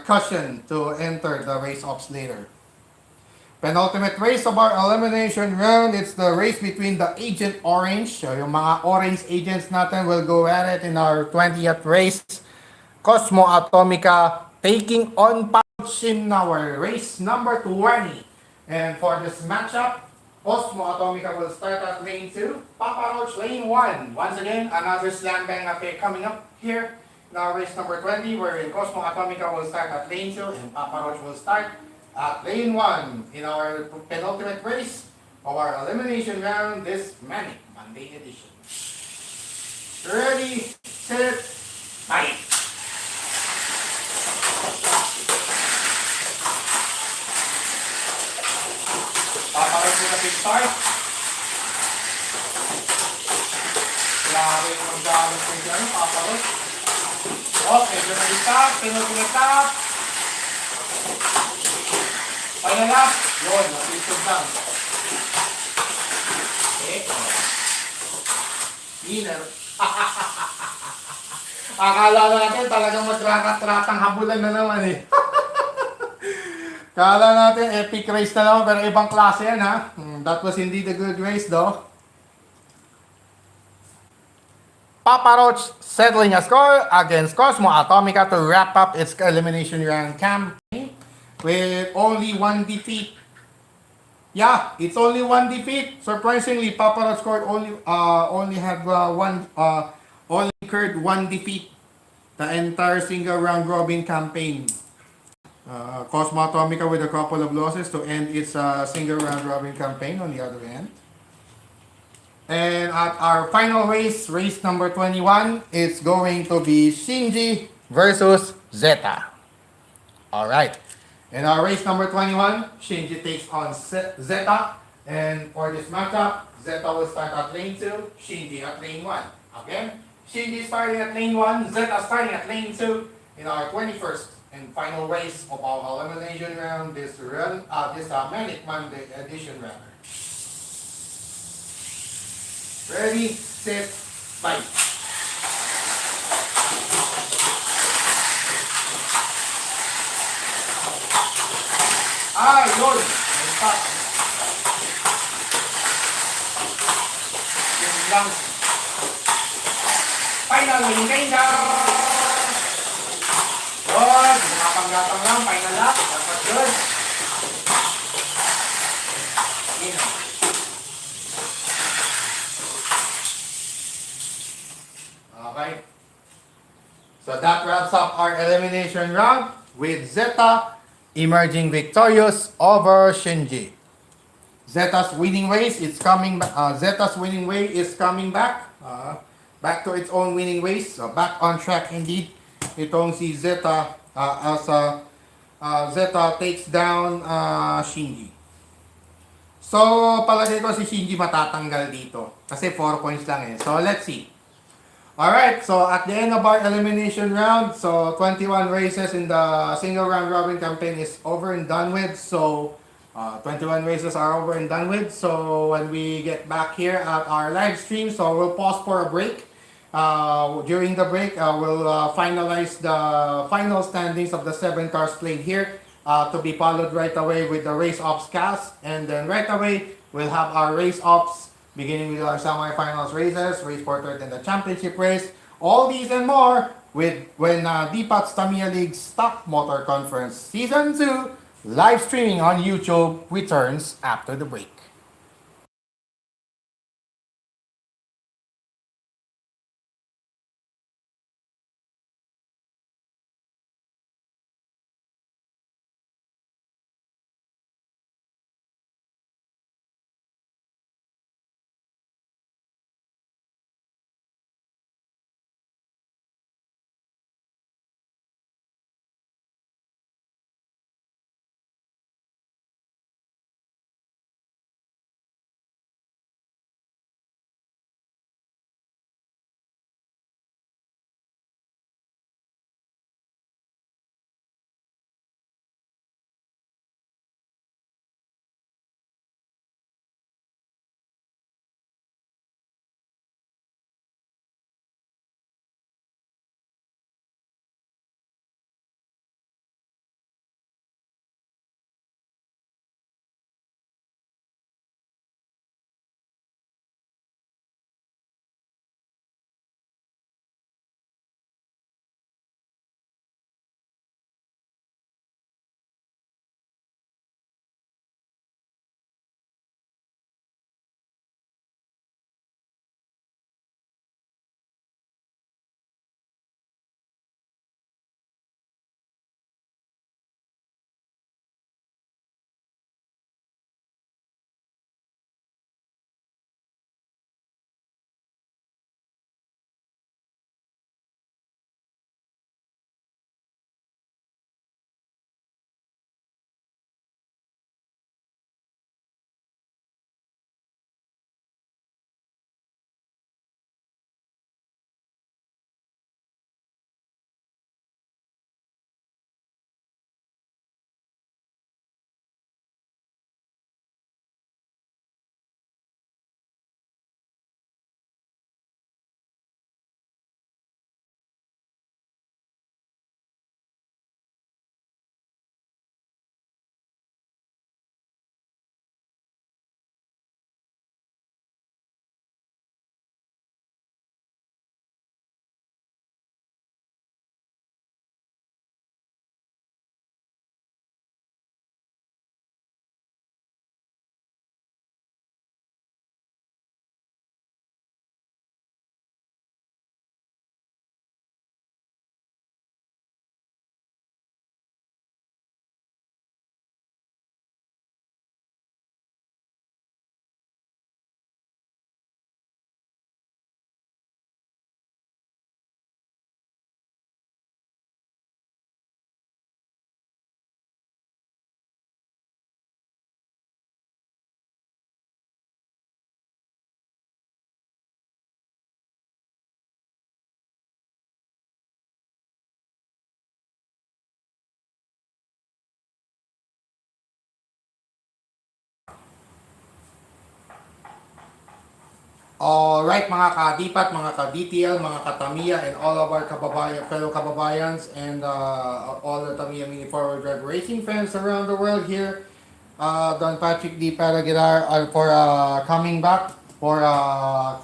cushion to enter the race-offs later. Penultimate race of our elimination round, it's the race between the Agent Orange. So, yung mga orange agents natin will go at it in our 20th race. Cosmo Atomica taking on Pouch in our race number 20. And for this matchup, Cosmo Atomica will start at lane 2, Papa Roach lane 1. Once again, another slam bang affair coming up here in our race number 20, wherein Cosmo Atomica will start at lane 2 and Papa Roach will start at lane 1 in our penultimate race of our elimination round this Manic Monday edition. Ready, set, fight! Papa Roach with a big start. Grabe yung mag-galos ko dyan, Papa Roach. Okay, medyo nag-stop, penultimate lap. Final lap. Yun, nasisod lang. Okay. Winner. Akala natin talagang magratratang habulan na naman eh. Kala natin epic race na naman pero ibang klase yan ha. That was indeed a good race though. Papa Roach settling a score against Cosmo Atomica to wrap up its elimination round campaign with only 1 defeat. Yeah, it's only 1 defeat. Surprisingly, Papa Roach scored only incurred 1 defeat the entire single round robin campaign. Cosmo Atomica with a couple of losses to end its single round robin campaign on the other end. And at our final race, race number 21, it's going to be Shinji versus Zeta. Alright. In our race number 21, Shinji takes on Zeta. And for this matchup, Zeta will start at lane 2, Shinji at lane 1. Again, Shinji starting at lane 1, Zeta starting at lane 2 in our 21st and final race of our elimination round, this Manic Monday edition rather. Ready, set, fight. Ay, Lord! Stop. Yun lang. Final lane danger! Good. Nakapanggatang lang. Final lap. Dapat good. Okay. So that wraps up our elimination round with Zeta emerging victorious over Shinji. Zeta's winning ways is coming back. Zeta's winning way is coming back. Back to its own winning ways. So back on track indeed. Itong si Zeta as Zeta takes down Shinji. So, palagay ko si Shinji matatanggal dito. Kasi 4 points lang eh. So, let's see. Alright, so at the end of our elimination round, so 21 races in the single round robin campaign is over and done with. So, 21 races are over and done with. So, when we get back here at our live stream, so we'll pause for a break. During the break, we'll finalize the final standings of the 7 cars played here to be followed right away with the race ops cast. And then right away, we'll have our race ops beginning with our semifinals races, race for third and the championship race. All these and more with when DPAT's Tamiya League Stock Motor Conference Season 2 live streaming on YouTube returns after the break. Alright mga ka-DPAT, mga ka-DTL, mga ka-Tamiya, and all of our fellow kababayans, and all the Tamiya Mini Forward Drive Racing fans around the world here. Don Patrick D. Paraguilar for coming back for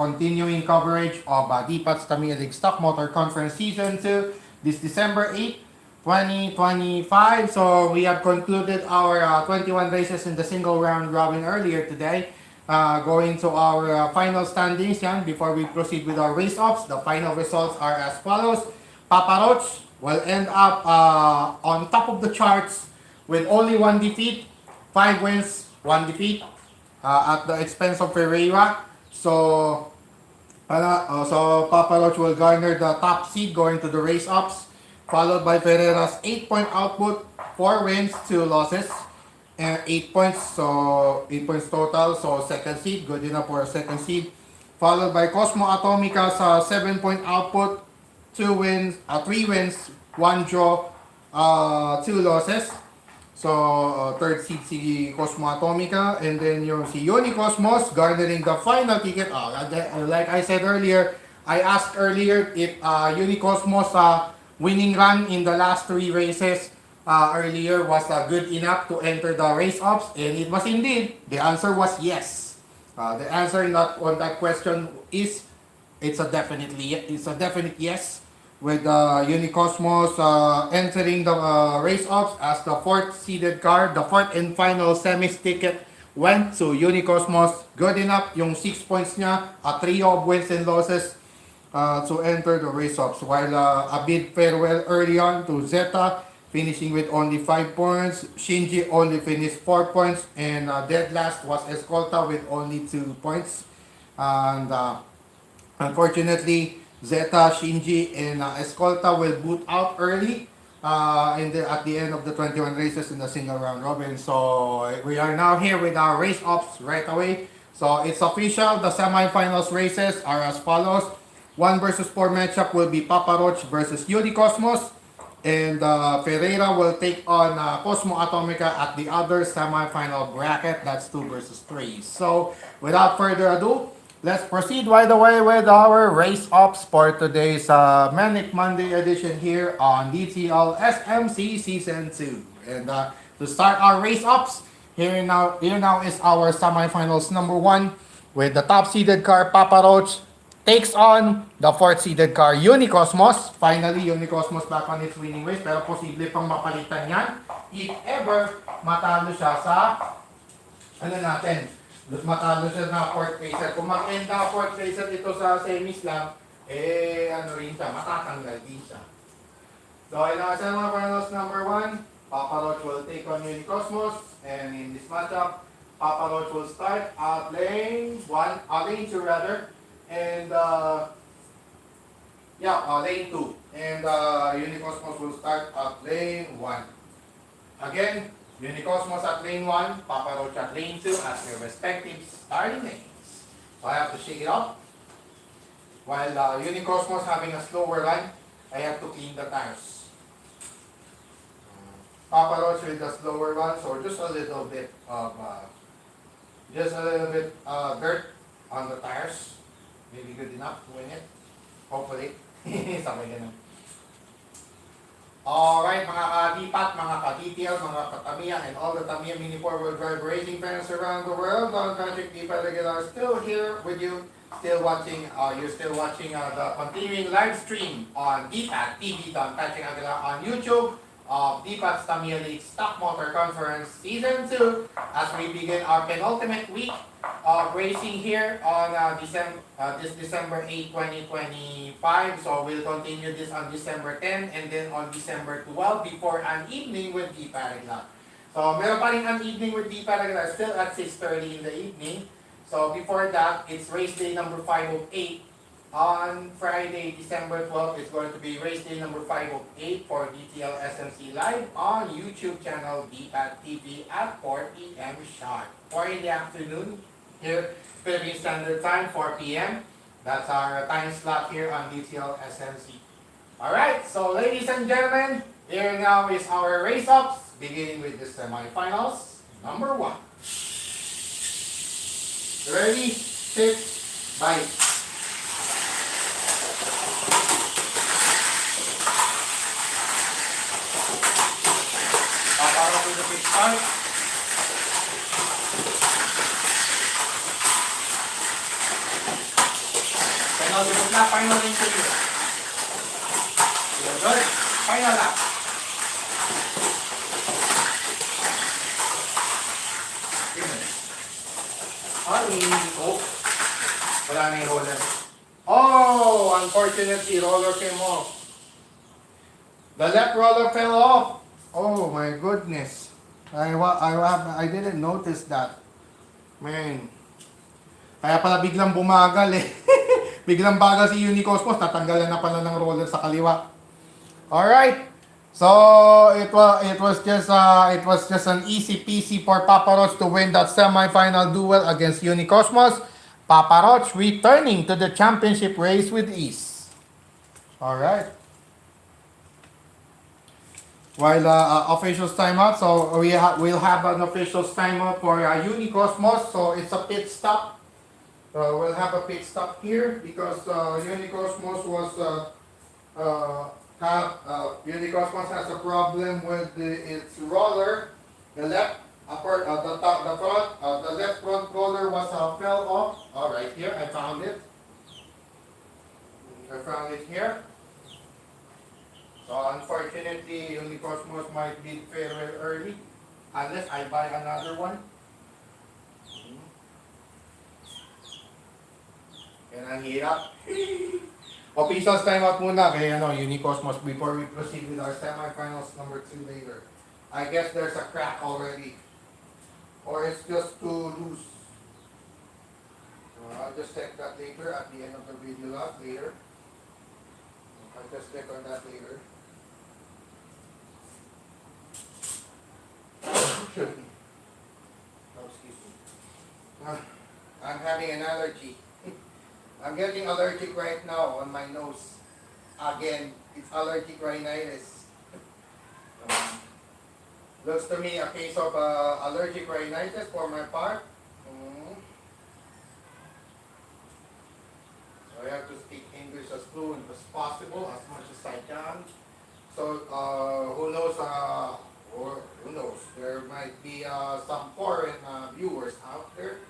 continuing coverage of DPAT's Tamiya League Stock Motor Conference Season 2 this December 8, 2025. So we have concluded our 21 races in the single round robin earlier today. Going to our final standings yan before we proceed with our race offs. The final results are as follows. Papa Roach will end up on top of the charts with only one defeat, 5 wins, 1 defeat at the expense of Ferreira. So Papa Roach will garner the top seed going to the race offs, followed by Ferreira's 8-point output, 4 wins, 2 losses. 8 points, so 8 points total, so second seed, good enough for a second seed. Followed by Cosmo Atomica's 7-point output, 3 wins, 1 draw, 2 losses. So third seed si Cosmo Atomica, and then yung si Uni Cosmos garnering the final ticket. Like I said earlier, I asked earlier if Uni Cosmos winning run in the last 3 races earlier was good enough to enter the race ops, and it was indeed. The answer was yes. The answer on that question is it's a definite yes, with Unicosmos entering the race ops as the fourth seeded car. The fourth and final semis ticket went to Unicosmos. Good enough yung 6 points niya, a trio of wins and losses to enter the race ops. While a bid farewell early on to Zeta, finishing with only 5 points. Shinji only finished 4 points, and dead last was Escolta with only 2 points. And unfortunately, Zeta, Shinji, and Escolta will boot out early at the end of the 21 races in the single round robin. So we are now here with our race ops right away. So it's official. The semifinals races are as follows. 1 versus 4 matchup will be Papa Roach versus Unicosmos. And Ferreira will take on Cosmo Atomica at the other semifinal bracket. That's 2 versus 3. So without further ado, let's proceed right away with our race ops for today's Manic Monday edition here on DTL SMC Season 2. And to start our race ops, here now is our semifinals number 1, with the top seeded car Papa Roach takes on the fourth seeded car Unicosmos. Finally, Unicosmos back on its winning ways, pero posible pang mapalitan yan if ever matalo siya sa matalo siya na fourth placer. Kung mag-end na fourth placer ito sa semis lang, rin siya, matatanggal din siya. So, in our semifinals number 1, Papa Roach will take on Unicosmos, and in this matchup, Papa Roach will start at lane 2 rather, and lane 2, and Unicosmos will start at lane 1. Again, Unicosmos at lane 1, Papa Roach at lane 2 as their respective starting lanes. So I have to shake it up. While Unicosmos having a slower line, I have to clean the tires. Papa Roach with the slower one, so just a little bit of dirt on the tires. Maybe good enough to win it. Hopefully. Sabay ganun. Alright, mga ka-DPAT, mga ka-DTL, mga ka-Tamiya, and all the Tamiya Mini 4-wheel drive racing fans around the world. Don Patrick DPAT Regular still here with you. Still watching, you're still watching the continuing live stream on DPAT TV, Don Patrick Aguilar on YouTube. DPAT's Tamiya League Stock Motor Conference Season 2 as we begin our penultimate week of racing here on this December 8, 2025. So we'll continue this on December 10 and then on December 12 before an evening with DPAT. So meron pa rin an evening with DPAT still at 6:30 in the evening. So before that, it's race day number 508. On Friday, December 12, it's going to be race day number 508 for DTL SMC Live on YouTube channel DPAT TV at 4 p.m. sharp. 4 in the afternoon here, Philippine Standard Time, 4 p.m. That's our time slot here on DTL SMC. Alright, so ladies and gentlemen, here now is our race ups, beginning with the semifinals, number 1. Ready, set, bye. With the big start. Penultimate lap, final interview. Good. Final lap. Wala na yung roller. Oh, unfortunately, roller came off. The left roller fell off. Oh my goodness. I didn't notice that. Man. Kaya pala biglang bumagal eh. Biglang bagal si Unicosmos, tatanggalan na pala ng roller sa kaliwa. All right. So it was just an easy peasy for Papa Roach to win that semi-final duel against Unicosmos. Papa Roach returning to the championship race with ease. All right. While officials timeout, so we'll have an officials timeout for Unicosmos. So it's a pit stop. We'll have a pit stop here because Unicosmos was Unicosmos has a problem with its roller. The left upper, the front, the left front roller was fell off. All right, here I found it. I found it here. So unfortunately, Unicosmos might be very early unless I buy another one. Yan ang hirap. Officials time out muna kay Unicosmos before we proceed with our semifinals number 2 later. I guess there's a crack already. Or it's just too loose. I'll just check that later at the end of the video later. I'll just check on that later. Oh, excuse me. I'm having an allergy. I'm getting allergic right now on my nose. Again, it's allergic rhinitis. Looks to me a case of allergic rhinitis for my part. So I have to speak English as fluent as possible, as much as I can. So who knows? Or who knows? There might be some foreign viewers out there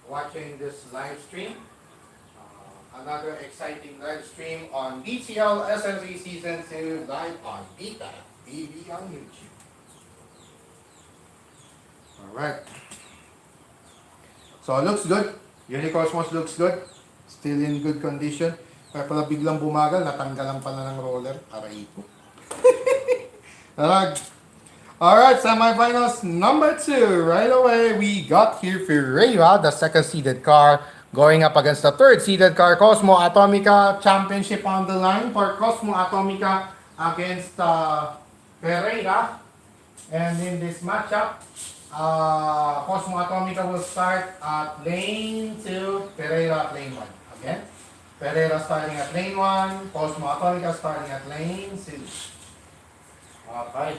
watching this live stream. Another exciting live stream on BCL SMC Season 2 live on Beta TV on YouTube. Alright. So it looks good. Unicosmos looks good. Still in good condition. Kaya pala biglang bumagal, natanggalan pala ng roller. Aray ko. Tarag. Alright, semifinals number 2. Right away, we got here Ferreira, the second seeded car, going up against the third seeded car, Cosmo Atomica. Championship on the line for Cosmo Atomica against Ferreira. And in this matchup, Cosmo Atomica will start at lane 2, Ferreira at lane 1. Again, Ferreira starting at lane 1, Cosmo Atomica starting at lane 2. Okay.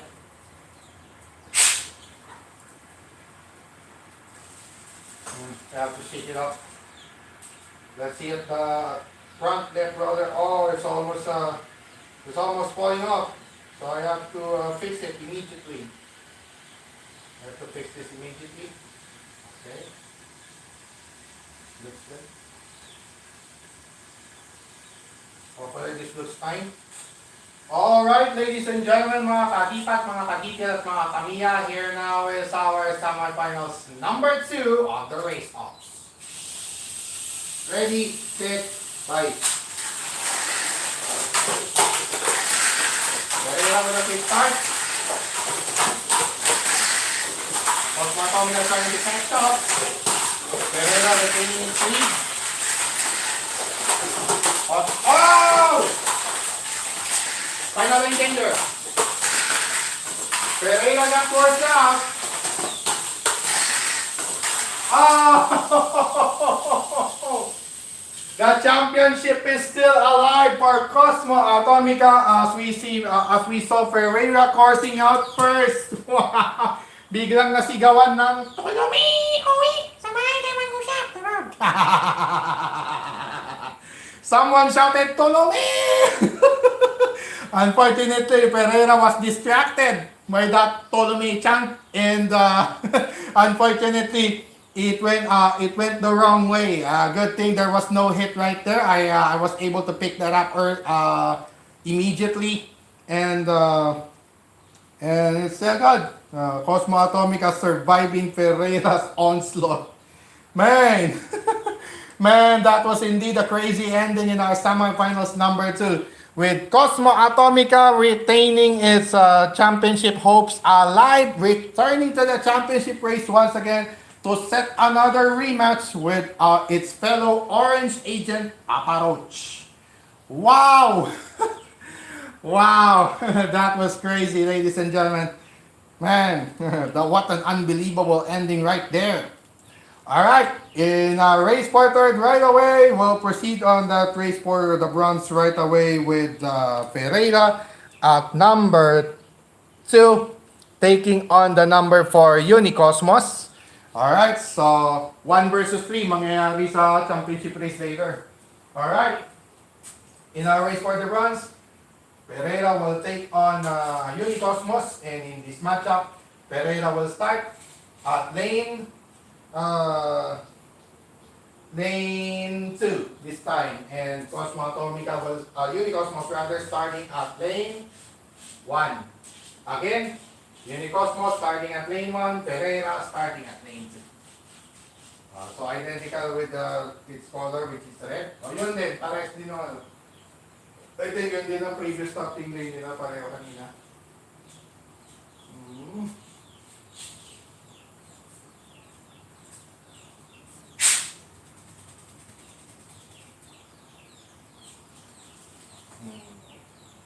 I have to shake it up. Let's see if the front left roller. Oh, it's almost falling off. So I have to fix it immediately. I have to fix this immediately. Okay. Looks good. Hopefully this looks fine. Alright, ladies and gentlemen, mga katipat, mga katikil at mga Tamiya, here now is our semifinals number 2 on the race ops. Ready, set, fight. Ready na with a quick start. Cosmo Atomica starting to catch up. Ferreira retaining its lead. Oh! Final contender. Ferreira got forced out. Oh! The championship is still alive for Cosmo Atomica as we saw Ferreira coursing out first. Wow! Biglang nasigawan ng Tulumi! Uwi! Sabay na mag-usap! Someone shouted Tulumi! Unfortunately, Ferreira was distracted by that Ptolemy chant, and unfortunately, it went the wrong way. Good thing there was no hit right there. I was able to pick that up immediately, and it's good. Cosmo Atomica surviving Ferreira's onslaught. Man, man, that was indeed a crazy ending in our semifinals number 2. With Cosmo Atomica retaining its championship hopes alive, returning to the championship race once again to set another rematch with its fellow Orange agent, Aparoch. Wow! Wow! That was crazy, ladies and gentlemen. Man, what an unbelievable ending right there. Alright, in race for third right away, we'll proceed on that race for the bronze right away with Ferreira at number 2, taking on the number 4 Unicosmos. Alright, so 1 versus 3 mangyayari sa championship race later. Alright, in our race for the bronze, Pereira will take on Unicosmos, and in this matchup, Pereira will start at uh, lane 2 this time, and Cosmo Atomica will, Unicosmos rather, starting at lane 1. Again, Unicosmos starting at lane 1, Pereira starting at lane 2. So identical with its color, which is red. Yun din, pares din naman. I think yun din ang previous starting lane nila, pareho kanina. Hmm.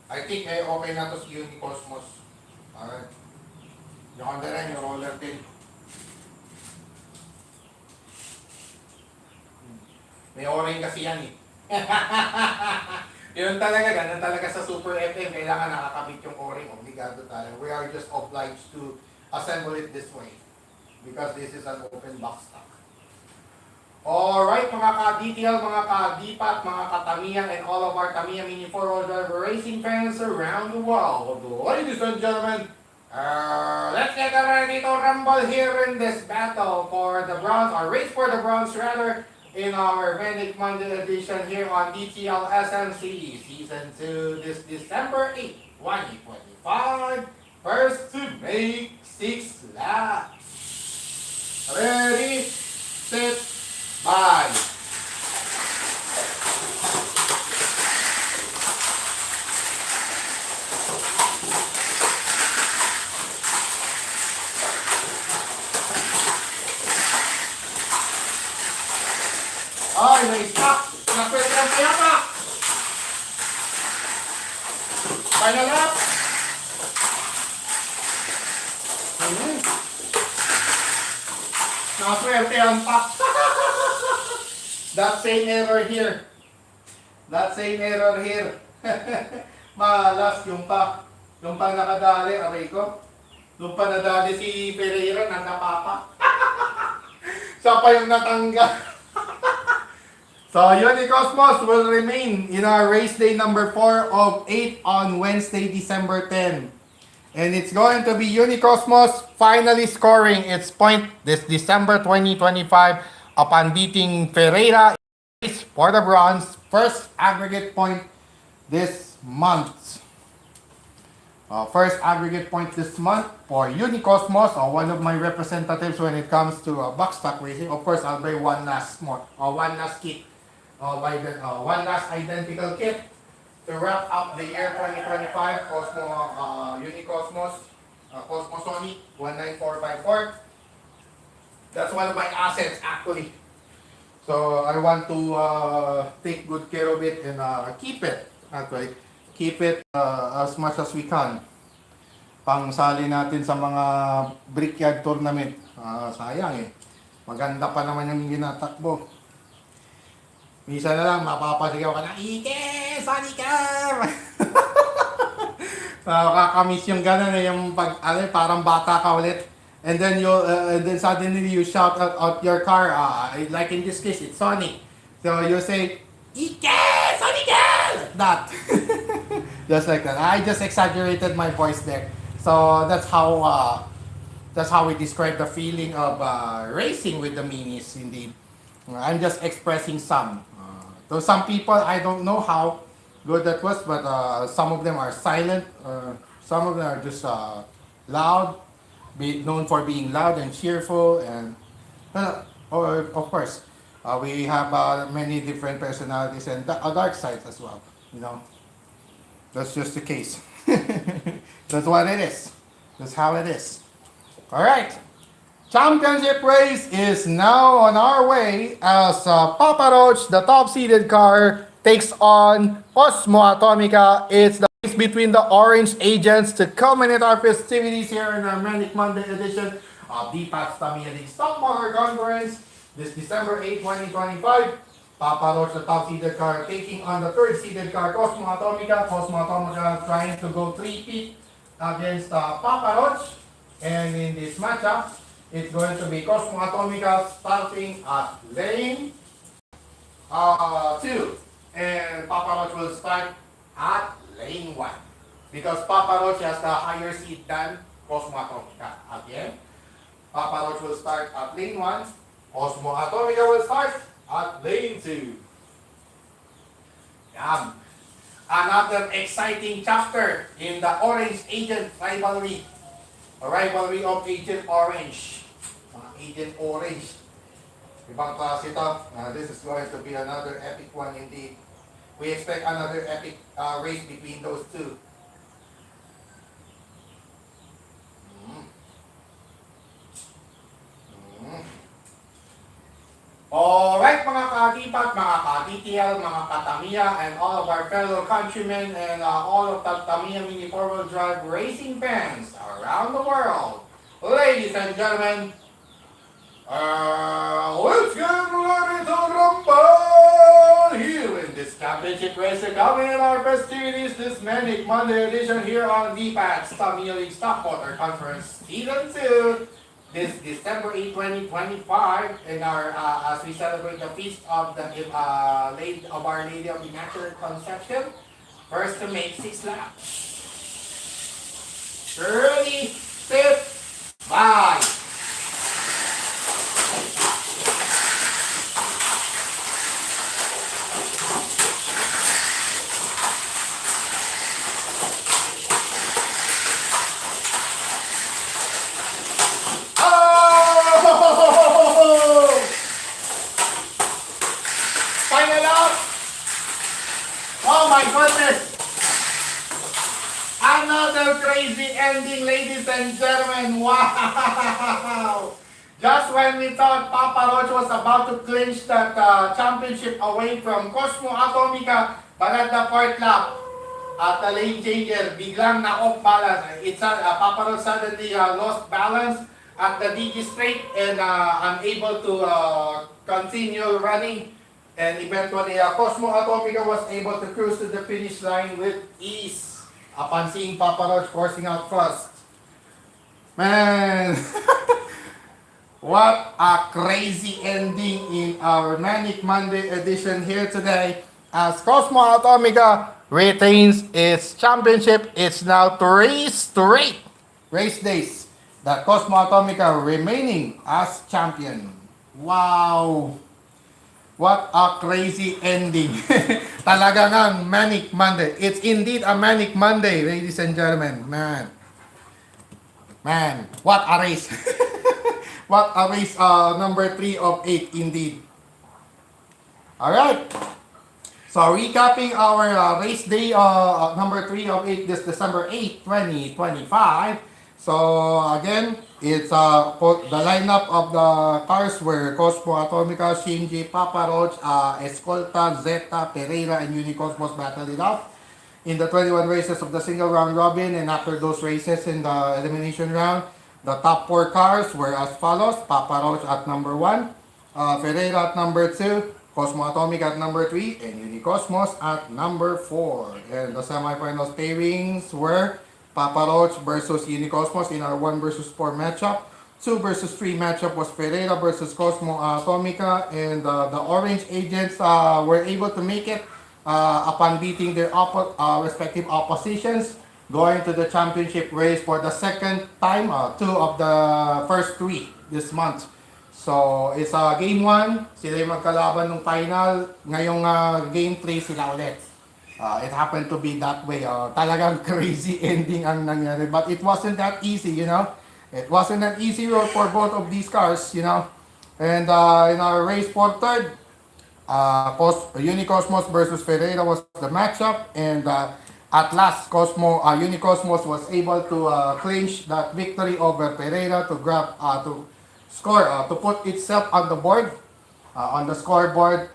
I think okay na to si Unicosmos. Alright. Yung onda rin, yung roller pin. May o-ring kasi yan eh. Yun talaga, ganun talaga sa Super FM. Kailangan nakakabit yung o-ring. Obligado tayo. We are just obliged to assemble it this way. Because this is an open box stock. Alright, mga ka-detail, mga ka-dipat, mga ka-Tamiya, and all of our Tamiya Mini 4-wheel drive racing fans around the world. Ladies and gentlemen, let's get ready to rumble here in this battle for the bronze, or race for the bronze rather, in our Manic Monday edition here on DTL SMC Season 2 this December 8, 2025. First to make 6 laps. Ready, set, bye. Ay, na-stop! Napwede ang kaya pa! Final lap! Napwede ang pa! That same error here. That same error here. Malas yung pa. Yung pa nakadali, aray ko. Yung pa nadali si Pereira, nanapapa. Siya pa yung natanggal. So, Unicosmos will remain in our race day number 4 of 8 on Wednesday, December 10. And it's going to be Unicosmos finally scoring its point this December 2025 upon beating Ferreira for the bronze, first aggregate point this month. First aggregate point this month for Unicosmos, one of my representatives when it comes to box stock racing. Of course, I'll buy one last kit. One last identical kit to wrap up the year 2025 Unicosmos Cosmosonic 19454. That's one of my assets actually. So I want to take good care of it and keep it as much as we can. Pangsali natin sa mga brickyard tournament. Sayang eh. Maganda pa naman yung ginatakbo. Minsan na lang, mapapasigaw ka na, Ike! Sunny car! Kakamiss yung gano'n eh, yung parang bata ka ulit. And then suddenly you shout out your car, like in this case, it's Sonic. So you say, Ike! Sonic car! Like that. Just like that. I just exaggerated my voice there. So that's how we describe the feeling of racing with the minis, indeed. I'm just expressing some. So some people, I don't know how good that was, but some of them are silent. Some of them are just loud, known for being loud and cheerful. And of course, we have many different personalities and dark sides as well. You know, that's just the case. That's what it is. That's how it is. All right. Championship race is now on our way as Papa Roach, the top-seeded car, takes on Cosmo Atomica. It's the race between the Orange Agents to culminate our festivities here in our Manic Monday edition of DPAT's Tamiya League Stock Motor Conference this December 8, 2025. Papa Roach, the top-seeded car, taking on the third-seeded car, Cosmo Atomica. Cosmo Atomica trying to go 3-peat against Papa Roach. And in this matchup, it's going to be Cosmo Atomica starting at lane 2. And Papa Roach will start at lane 1. because Papa Roach has the higher seed than Cosmo Atomica. Again, Papa Roach will start at lane 1, Cosmo Atomica will start at lane 2. Yan. Another exciting chapter in the Orange Agent rivalry. A rivalry of Agent Orange. Agent Orange. Ibang klase ito. This is going to be another epic one indeed. We expect another epic race between those two. Alright mga ka-Tipat, mga ka-TTL, mga ka-Tamiya, and all of our fellow countrymen and all of the Tamiya Mini 4-wheel drive racing fans around the world. Ladies and gentlemen, let's get ready to rumble here in this championship race coming in our festivities this Manic Monday edition here on DPAT's Tamiya League Stockwater Conference Season 2. This December 8, 2025, in our as we celebrate the feast of the Lady of Our Lady of Immaculate Conception. First to make 6 laps. 30, 5. Final out! Oh my goodness! Another crazy ending, ladies and gentlemen. Wow! Just when we thought Papa Roach was about to clinch that championship away from Cosmo Atomica, but at the 4th lap, at the lane changer, biglang na-off balance. Papa Roach suddenly lost balance at the DG straight and unable to continue running. And eventually, Cosmo Atomica was able to cruise to the finish line with ease upon seeing Papa Roach forcing out first. Man, what a crazy ending in our Manic Monday edition here today. As Cosmo Atomica retains its championship, it's now 3 straight race days that Cosmo Atomica remaining as champion. Wow! What a crazy ending. Talaga ngang Manic Monday. It's indeed a Manic Monday, ladies and gentlemen. Man, what a race. What a race, number 3 of 8 indeed. Alright. So recapping our race day number 3 of 8 this December 8, 2025. So again, it's the lineup of the cars were Cosmo Atomica, Shinji, Papa Roach, Escolta, Zeta, Pereira, and Unicosmos battled it out in the 21 races of the single round robin. And after those races in the elimination round, the top 4 cars were as follows: Papa Roach at number 1, Pereira at number 2, Cosmo Atomica at number 3, and Unicosmos at number 4. And the semifinals pairings were Papa Roach versus Unicosmos in our 1 versus 4 matchup. 2 versus 3 matchup was Pereira versus Cosmo Atomica, and the Orange Agents were able to make it upon beating their respective oppositions, going to the championship race for the second time, 2 of the first 3 this month. So, it's game 1, sila yung magkalaban ng final. Ngayong game 3, sila ulit. It happened to be that way. Talagang crazy ending ang nangyari. But it wasn't that easy, you know. It wasn't an easy road for both of these cars, you know. And in our race for third, Unicosmos versus Ferreira was the matchup. And at last, Unicosmos was able to clinch that victory over Ferreira to grab, to score, to put itself on the board, on the scoreboard,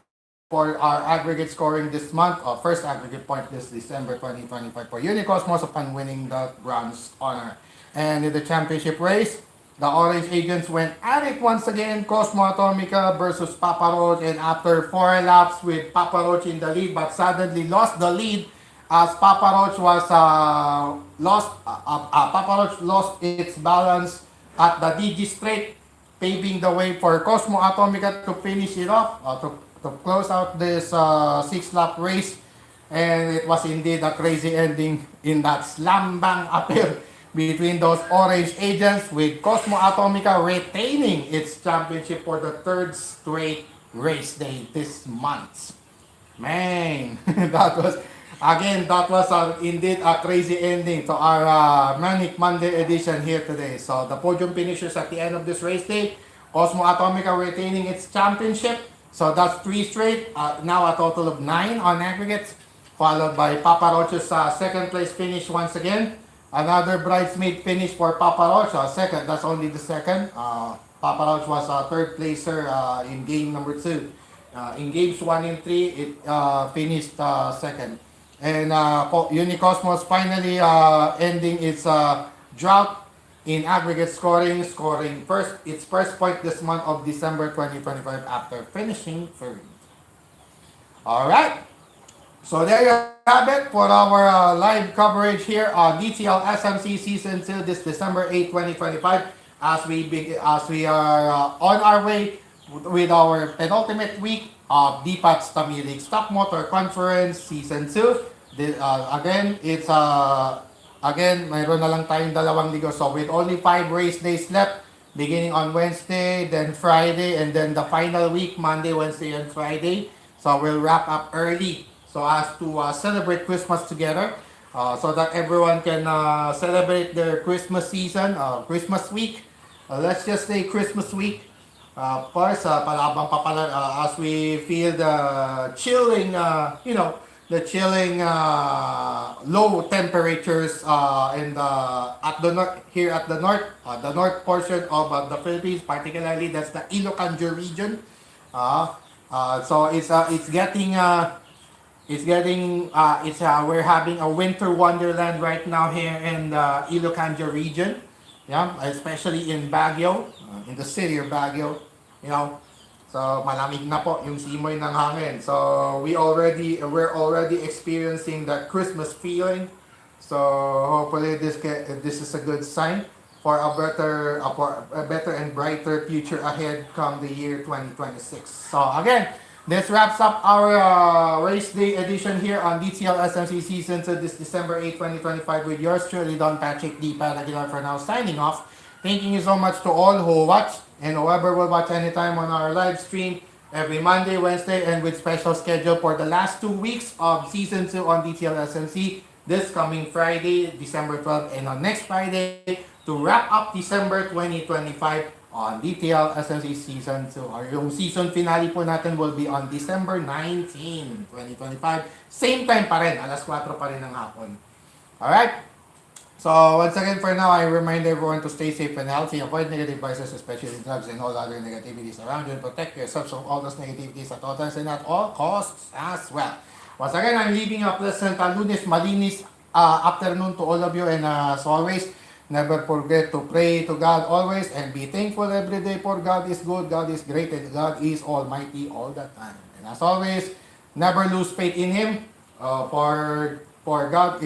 for our aggregate scoring this month, first aggregate point this December 2025 for Unicosmos upon winning the bronze honor. And in the championship race, the Orange Agents went at it once again. Cosmo Atomica versus Papa Roach, and after 4 laps with Papa Roach in the lead, but suddenly lost the lead as Papa Roach was Papa Roach lost its balance at the DG straight, paving the way for Cosmo Atomica to finish it off, to close out this 6-lap race And it was indeed a crazy ending in that slam bang affair between those orange agents, with Cosmo Atomica retaining its championship for the third straight race day this month. Man, that was indeed a crazy ending to our Manic Monday edition here today. So the podium finishers at the end of this race day, Cosmo Atomica retaining its championship. So that's 3 straight, now a total of 9 on aggregate, followed by Papa Rocho's second place finish once again. Another bridesmaid finish for Papa Roach, second, that's only the second. Papa Roach was a third placer in game number 2. In games 1 and 3, it finished second. And Unicosmos finally ending its drought in aggregate scoring its first point this month of December 2025 after finishing third. Alright, so there you have it for our live coverage here on DTL SMC Season 2 this December 8, 2025, as we are on our way with our penultimate week of DPAT's Tamiya League Stock Motor Conference Season 2. Again, it's mayroon na lang tayong 2 ligo. So with only 5 race days left, beginning on Wednesday, then Friday, and then the final week, Monday, Wednesday, and Friday. So we'll wrap up early so as to celebrate Christmas together, so that everyone can celebrate their Christmas season, Christmas week. Let's just say Christmas week. First, as we feel the chilling, low temperatures at the north portion of the Philippines, particularly that's the Ilocos region. So we're having a winter wonderland right now here in the Ilocos region. Yeah, especially in Baguio, in the city of Baguio, So malamig na po yung simoy ng hangin. So we're already experiencing that Christmas feeling. So hopefully this is a good sign for a better and brighter future ahead come the year 2026. So again, this wraps up our race day edition here on DTL SMC Season 2 this December 8, 2025 with yours truly, Don Patrick D. Padaguilar, for now signing off. Thanking you so much to all who watch and whoever will watch anytime on our live stream every Monday, Wednesday, and with special schedule for the last 2 weeks of Season 2 on DTL SMC this coming Friday, December 12th, and on next Friday to wrap up December 2025 on DTL SMC Season 2. Or yung season finale po natin will be on December 19, 2025. Same time pa rin, alas 4 pa rin ng hapon. Alright? So, once again, for now, I remind everyone to stay safe and healthy, avoid negative vices, especially drugs and all other negativities around you, and protect yourself from all those negativities at all times and at all costs as well. Once again, I'm leaving a pleasant Lunes Malinis afternoon to all of you, and as always, never forget to pray to God always and be thankful every day, for God is good, God is great, and God is almighty all the time. And as always, never lose faith in Him, for God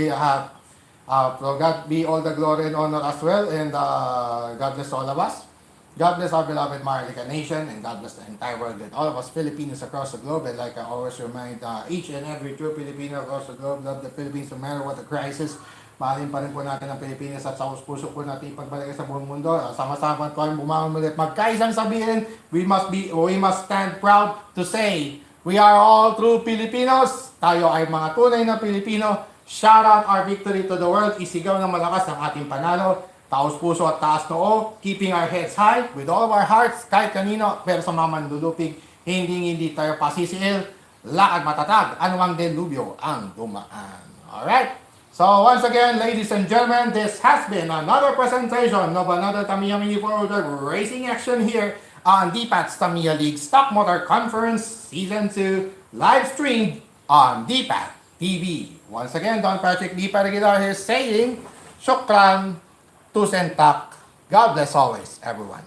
be all the glory and honor as well, and God bless all of us. God bless our beloved Maharlika nation, and God bless the entire world and all of us Filipinos across the globe. And like I always remind each and every true Filipino across the globe, love the Philippines no matter what the crisis. Mahalin pa rin po natin ang Pilipinas at sa puso po natin ipagbalik sa buong mundo. Sama-sama po kami bumangon ulit. Magkaisang sabihin, we must stand proud to say, we are all true Filipinos. Tayo ay mga tunay na Pilipino. Shout out our victory to the world. Isigaw ng malakas ng ating panalo. Taos puso at taas noo. Keeping our heads high with all of our hearts. Kahit kanino, pero sa mga mandulupig, hindi tayo pasisiil. Lakad matatag. Anumang delubyo ang dumaan. Alright? So once again, ladies and gentlemen, this has been another presentation of another Tamiya Mini Forward Racing Action here on DPAT's Tamiya League Stock Motor Conference Season 2, live streamed on DPAT TV. Once again, Don Patrick D. Padaguilar here saying, Shukran, Tusentak. God bless always, everyone.